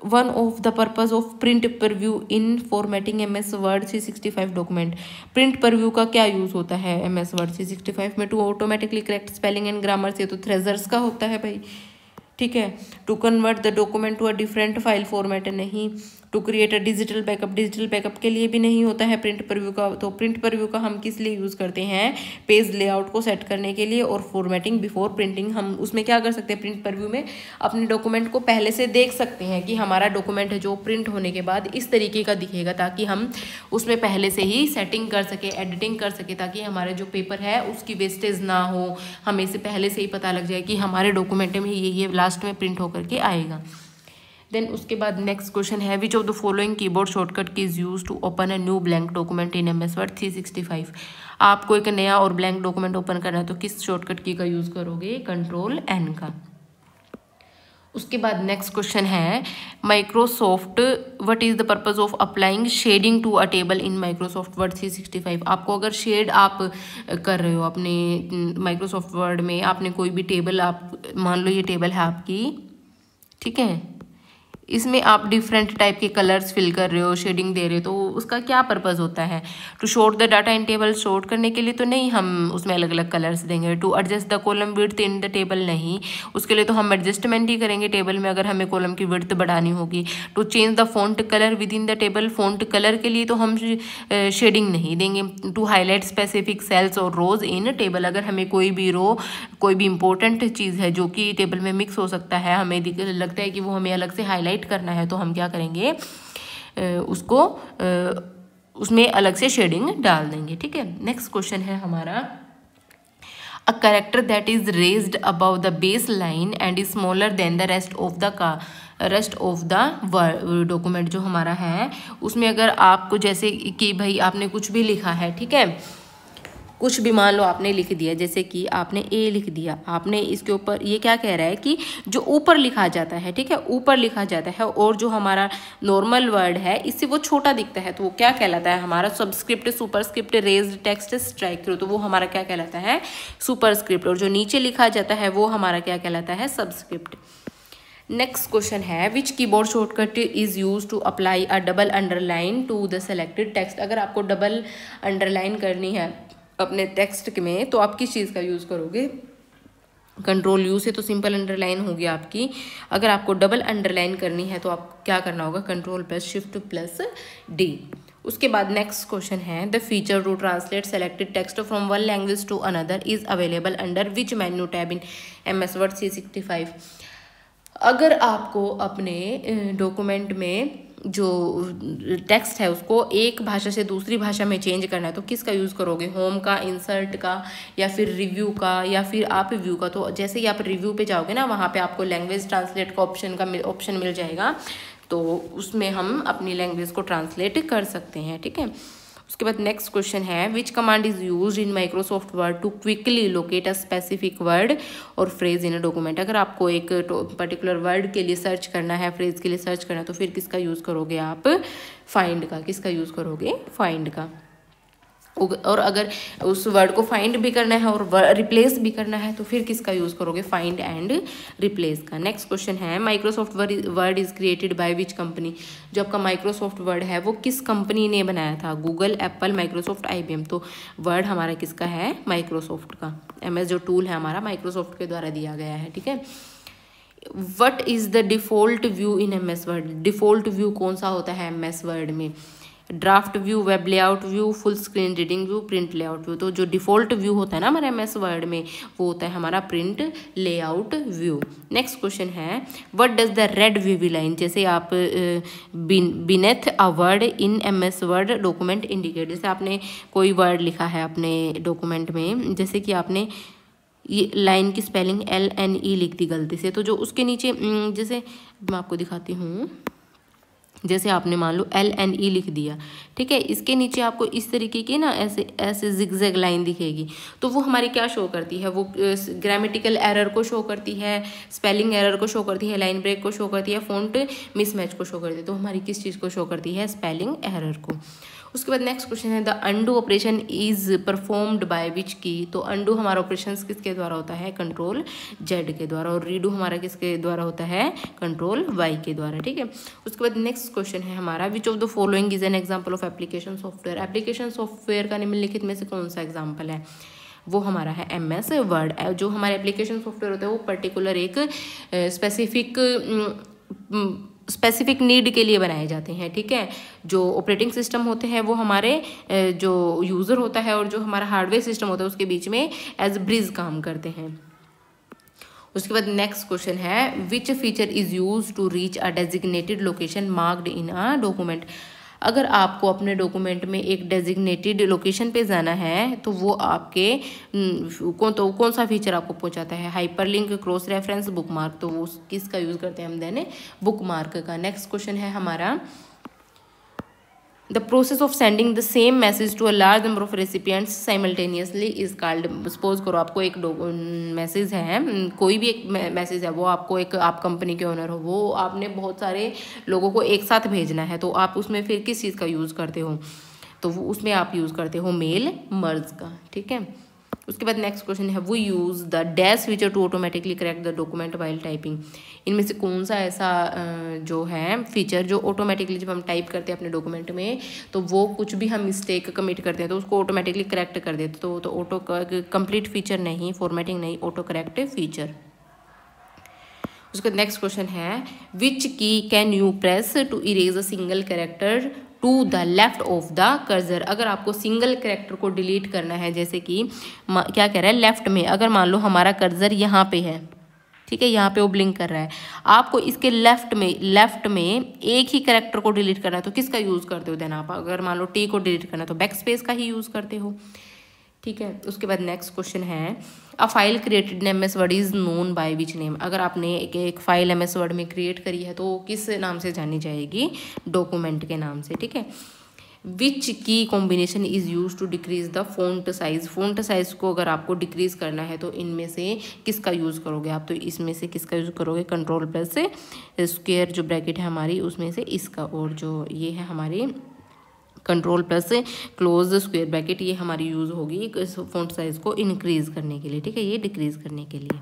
one of the purpose of print preview in formatting MS word 365 document. Print preview का क्या यूज होता है MS वर्ड 365 में? To automatically correct spelling and grammar से, तो थ्रेजर्स का होता है भाई, ठीक है। To convert the document to a different file format नहीं। To create a digital backup, digital backup के लिए भी नहीं होता है प्रिंट प्रीव्यू का। तो प्रिंट प्रीव्यू का हम किस लिए यूज़ करते हैं? पेज लेआउट को सेट करने के लिए और फॉर्मेटिंग बिफोर प्रिंटिंग। हम उसमें क्या कर सकते हैं प्रिंट प्रीव्यू में? अपने डॉक्यूमेंट को पहले से देख सकते हैं कि हमारा डॉक्यूमेंट है जो प्रिंट होने के बाद इस तरीके का दिखेगा, ताकि हम उसमें पहले से ही सेटिंग कर सके, एडिटिंग कर सके, ताकि हमारे जो पेपर है उसकी वेस्टेज ना हो। हमें से पहले से ही पता लग जाए कि हमारे डॉक्यूमेंट में ये लास्ट में प्रिंट होकर के आएगा। देन उसके बाद नेक्स्ट क्वेश्चन है which of the following keyboard shortcut key is use to open a new blank document in MS word 365। आपको एक नया और ब्लैंक डॉक्यूमेंट ओपन करना है तो किस शॉर्टकट की का यूज करोगे? Ctrl+N का। उसके बाद नेक्स्ट क्वेश्चन है Microsoft what is the purpose of applying shading to a table in Microsoft word 365। आपको अगर शेड आप कर रहे हो अपने माइक्रोसॉफ्ट वर्ड में, आपने कोई भी टेबल, आप मान लो ये टेबल है आपकी, ठीक है, इसमें आप डिफरेंट टाइप के कलर्स फिल कर रहे हो, शेडिंग दे रहे हो, तो उसका क्या पर्पस होता है? To short the data in table, short करने के लिए तो नहीं हम उसमें अलग अलग कलर्स देंगे। To adjust the column width in the table, नहीं, उसके लिए तो हम एडजस्टमेंट ही करेंगे टेबल में अगर हमें कॉलम की विड्थ बढ़ानी होगी। To change the font colour within the table, font colour के लिए तो हम शेडिंग नहीं देंगे। टू हाईलाइट स्पेसिफिक सेल्स और रोज इन टेबल, अगर हमें कोई भी रो, कोई भी इंपॉर्टेंट चीज़ है जो कि टेबल में मिक्स हो सकता है, हमें लगता है कि वो हमें अलग से हाईलाइट करना है, तो हम क्या करेंगे? उसको उसमें अलग से शेडिंग डाल देंगे, ठीक है। नेक्स्ट क्वेश्चन है हमारा a character that is raised above the base line and is smaller than the rest of the document जो हमारा है उसमें अगर आपको जैसे कि भाई आपने कुछ भी लिखा है, ठीक है, कुछ भी मान लो आपने लिख दिया, जैसे कि आपने A लिख दिया, आपने इसके ऊपर ये क्या कह रहा है कि जो ऊपर लिखा जाता है, ठीक है, ऊपर लिखा जाता है और जो हमारा नॉर्मल वर्ड है इससे वो छोटा दिखता है, तो वो क्या कहलाता है? हमारा subscript, superscript, raised text, strike through, तो वो हमारा क्या कहलाता है? सुपरस्क्रिप्ट। और जो नीचे लिखा जाता है वो हमारा क्या कहलाता है? सबस्क्रिप्ट। नेक्स्ट क्वेश्चन है which keyboard shortcut is use to apply a double underline to the selected text. अगर आपको डबल अंडरलाइन करनी है अपने टेक्स्ट में तो आप किस चीज़ का यूज़ करोगे? Ctrl+U से तो सिंपल अंडरलाइन होगी आपकी। अगर आपको डबल अंडरलाइन करनी है तो आप क्या करना होगा? Ctrl+Shift+D। उसके बाद नेक्स्ट क्वेश्चन है the feature to translate selected text from one language to another is available under which menu tab in MS word 365। अगर आपको अपने डॉक्यूमेंट में जो टेक्स्ट है उसको एक भाषा से दूसरी भाषा में चेंज करना है तो किसका यूज़ करोगे? होम का, इंसर्ट का, या फिर रिव्यू का, या फिर आप व्यू का। तो जैसे ही आप रिव्यू पे जाओगे ना, वहाँ पे आपको लैंग्वेज ट्रांसलेट का ऑप्शन मिल जाएगा, तो उसमें हम अपनी लैंग्वेज को ट्रांसलेट कर सकते हैं, ठीक है। उसके बाद नेक्स्ट क्वेश्चन है which command is used in Microsoft Word to quickly locate a specific word और फ्रेज इन अ डॉक्यूमेंट। अगर आपको एक पर्टिकुलर वर्ड के लिए सर्च करना है, फ्रेज के लिए सर्च करना है, तो फिर किसका यूज़ करोगे आप? फाइंड का। किसका यूज़ करोगे? फाइंड का। और अगर उस वर्ड को फाइंड भी करना है और रिप्लेस भी करना है तो फिर किसका यूज़ करोगे? फाइंड एंड रिप्लेस का। नेक्स्ट क्वेश्चन है Microsoft word is created by which company. जो आपका माइक्रोसॉफ्ट वर्ड है वो किस कंपनी ने बनाया था? Google, Apple, Microsoft, IBM। तो वर्ड हमारा किसका है? माइक्रोसॉफ्ट का। MS जो टूल है हमारा माइक्रोसॉफ्ट के द्वारा दिया गया है, ठीक है। What is the default view in MS word. Default view कौन सा होता है MS वर्ड में? Draft view, web layout view, full screen reading view, print layout view. तो जो डिफ़ॉल्ट व्यू होता है ना हमारे MS वर्ड में वो होता है हमारा print layout view. Next question है what does the red wavy line, जैसे आप beneath a word in MS word document indicate. जैसे आपने कोई वर्ड लिखा है अपने डॉक्यूमेंट में, जैसे कि आपने ये लाइन की स्पेलिंग LNE लिख दी गलती से, तो जो उसके नीचे जैसे मैं आपको दिखाती हूँ, जैसे आपने मान लो LNE लिख दिया, ठीक है, इसके नीचे आपको इस तरीके की ना ऐसे ऐसे जिगजैग लाइन दिखेगी, तो वो हमारी क्या शो करती है, वो ग्रामेटिकल एरर को शो करती है, स्पेलिंग एरर को शो करती है, लाइन ब्रेक को शो करती है, फ़ॉन्ट मिसमैच को शो करती है। तो हमारी किस चीज़ को शो करती है, स्पेलिंग एरर को। उसके बाद नेक्स्ट क्वेश्चन है the undo operation is performed by which की। तो अंडू हमारा ऑपरेशन किसके द्वारा होता है, कंट्रोल Z के द्वारा, और रीडू हमारा किसके द्वारा होता है, कंट्रोल Y के द्वारा, ठीक है। उसके बाद नेक्स्ट क्वेश्चन है हमारा which of the following is an example of application software. Application software का निम्नलिखित में से कौन सा एग्जाम्पल है, वो हमारा है MS वर्ड। जो हमारे एप्लीकेशन सॉफ्टवेयर होता है वो पर्टिकुलर एक स्पेसिफिक नीड के लिए बनाए जाते हैं, ठीक है। जो ऑपरेटिंग सिस्टम होते हैं वो हमारे जो यूज़र होता है और जो हमारा हार्डवेयर सिस्टम होता है उसके बीच में एज ब्रिज काम करते हैं। उसके बाद नेक्स्ट क्वेश्चन है which feature is use to reach a designated location marked in a document. अगर आपको अपने डॉक्यूमेंट में एक डेजिग्नेटेड लोकेशन पे जाना है तो वो आपके कौन सा फीचर आपको पहुंचाता है, हाइपरलिंक, क्रॉस रेफरेंस, बुकमार्क। तो वो किसका यूज़ करते हैं हम, देने बुकमार्क का। नेक्स्ट क्वेश्चन है हमारा the process of sending the same message to a large number of recipients simultaneously is called. Suppose करो आपको एक मैसेज है, कोई भी एक मैसेज है, वो आपको एक, आप कंपनी के ओनर हो, वो आपने बहुत सारे लोगों को एक साथ भेजना है, तो आप उसमें फिर किस चीज़ का यूज़ करते हो, तो वो उसमें आप यूज़ करते हो मेल मर्ज का, ठीक है। उसके बाद नेक्स्ट क्वेश्चन है वो use the dash feature to automatically correct the document while typing. इनमें से कौन सा ऐसा जो है फीचर जो ऑटोमेटिकली जब हम टाइप करते हैं अपने डॉक्यूमेंट में तो वो कुछ भी हम मिस्टेक कमिट करते हैं तो उसको ऑटोमेटिकली करेक्ट कर देते, तो ऑटो कंप्लीट फीचर नहीं, फॉर्मेटिंग नहीं, ऑटो करेक्ट फीचर। उसका नेक्स्ट क्वेश्चन है which key can you press to erase a single character to the left of the cursor. अगर आपको सिंगल कैरेक्टर को डिलीट करना है, जैसे कि क्या कह रहा है, लेफ्ट में अगर मान लो हमारा कर्सर यहाँ पे है, ठीक है, यहाँ पे वो ब्लिंक कर रहा है, आपको इसके लेफ्ट में एक ही कैरेक्टर को डिलीट करना है तो किसका यूज़ करते हो, देन आप अगर मान लो T को डिलीट करना है तो बैक स्पेस का ही यूज़ करते हो, ठीक है। उसके बाद नेक्स्ट क्वेश्चन है a file created in MS word is known by which name. अगर आपने एक फाइल MS वर्ड में क्रिएट करी है तो किस नाम से जानी जाएगी, डॉक्यूमेंट के नाम से, ठीक है। Which key combination is use to decrease the font size. Font size को अगर आपको डिक्रीज करना है तो इनमें से किसका यूज़ करोगे आप, तो इसमें से किसका यूज़ करोगे, कंट्रोल प्लस से स्क्वायर जो ब्रैकेट है हमारी उसमें से इसका, और जो ये है हमारी control plus close square bracket, ये हमारी यूज़ होगी फ़ॉन्ट साइज़ को इंक्रीज़ करने के लिए, ठीक है, ये डिक्रीज़ करने के लिए।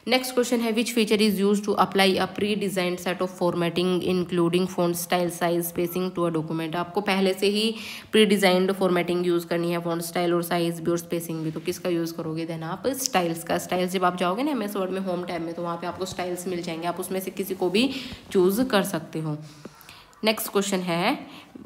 नेक्स्ट क्वेश्चन है which feature is use to apply a pre designed set of formatting including font style, size, spacing to a document. आपको पहले से ही प्री डिजाइंड फॉर्मेटिंग यूज़ करनी है, फॉन्ट स्टाइल और साइज भी और स्पेसिंग भी, तो किसका यूज़ करोगे, देन आप स्टाइल्स का। स्टाइल्स जब आप जाओगे ना MS वर्ड में होम टैब में तो वहाँ पे आपको स्टाइल्स मिल जाएंगे, आप उसमें से किसी को भी चूज़ कर सकते हो। नेक्स्ट क्वेश्चन है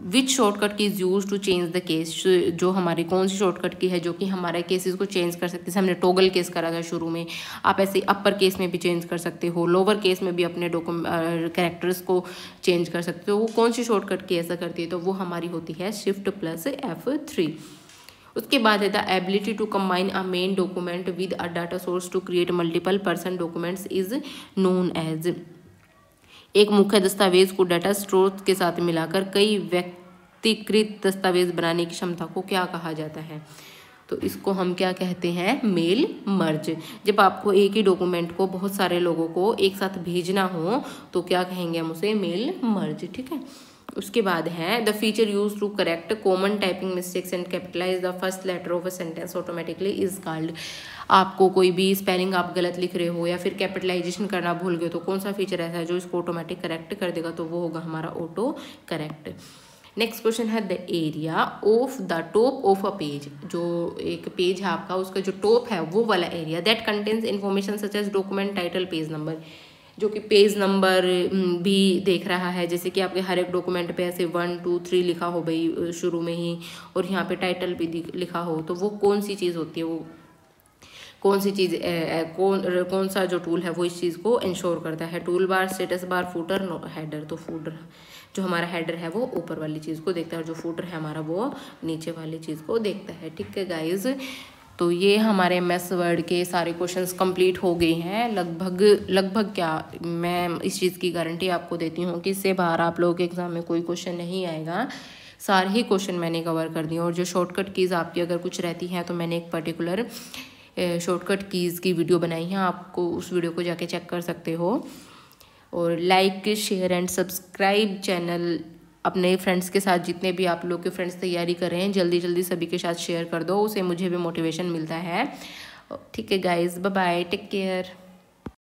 which shortcut key is use to change the case. जो हमारी कौन सी शॉर्टकट की है जो कि हमारे केसेस को चेंज कर सकते हैं। जैसे हमने टॉगल केस करा था शुरू में, आप ऐसे अपर केस में भी चेंज कर सकते हो, लोअर केस में भी अपने कैरेक्टर्स को चेंज कर सकते हो। वो कौन सी शॉर्टकट की ऐसा करती है, तो वो हमारी होती है शिफ्ट प्लस F3। उसके बाद है the ability to combine a main document with a data source to create multiple person documents is known as. एक मुख्य दस्तावेज को डाटा स्रोत के साथ मिलाकर कई व्यक्तिकृत दस्तावेज बनाने की क्षमता को क्या कहा जाता है, तो इसको हम क्या कहते हैं, मेल मर्ज। जब आपको एक ही डॉक्यूमेंट को बहुत सारे लोगों को एक साथ भेजना हो तो क्या कहेंगे हम उसे, मेल मर्ज, ठीक है। उसके बाद है the feature use to correct common typing mistakes and capitalize the first letter of a sentence automatically is called. आपको कोई भी स्पेलिंग आप गलत लिख रहे हो या फिर कैपिटलाइजेशन करना भूल गए तो कौन सा फीचर ऐसा है जो इसको ऑटोमेटिक करेक्ट कर देगा, तो वो होगा हमारा ऑटो करेक्ट। नेक्स्ट क्वेश्चन है the area of the top of a page. जो एक पेज है आपका उसका जो टॉप है वो वाला area that contains information such as document title, page number, जो कि पेज नंबर भी देख रहा है। जैसे कि आपके हर एक डॉक्यूमेंट पे ऐसे 1 2 3 लिखा हो भाई शुरू में ही, और यहाँ पे टाइटल भी लिखा हो, तो वो कौन सी चीज़ होती है, वो कौन सी चीज़ कौन सा जो टूल है वो इस चीज़ को इंश्योर करता है। Tool bar, status bar, footer, header. तो फूटर जो हमारा हेडर है वो ऊपर वाली चीज़ को देखता है और जो फूटर है हमारा वो नीचे वाली चीज़ को देखता है, ठीक है गाइज। तो ये हमारे एमएस वर्ड के सारे क्वेश्चंस कंप्लीट हो गए हैं। लगभग क्या, मैं इस चीज़ की गारंटी आपको देती हूँ कि इससे बाहर आप लोगों के एग्ज़ाम में कोई क्वेश्चन नहीं आएगा। सारे ही क्वेश्चन मैंने कवर कर दिए, और जो शॉर्टकट कीज़ आपकी अगर कुछ रहती हैं तो मैंने एक पर्टिकुलर शॉर्टकट कीज़ की वीडियो बनाई है, आपको उस वीडियो को जाके चेक कर सकते हो। और like, share and subscribe channel अपने फ्रेंड्स के साथ, जितने भी आप लोग के फ्रेंड्स तैयारी कर रहे हैं, जल्दी जल्दी सभी के साथ शेयर कर दो, उसे मुझे भी मोटिवेशन मिलता है। ठीक है guys, bye bye, take care.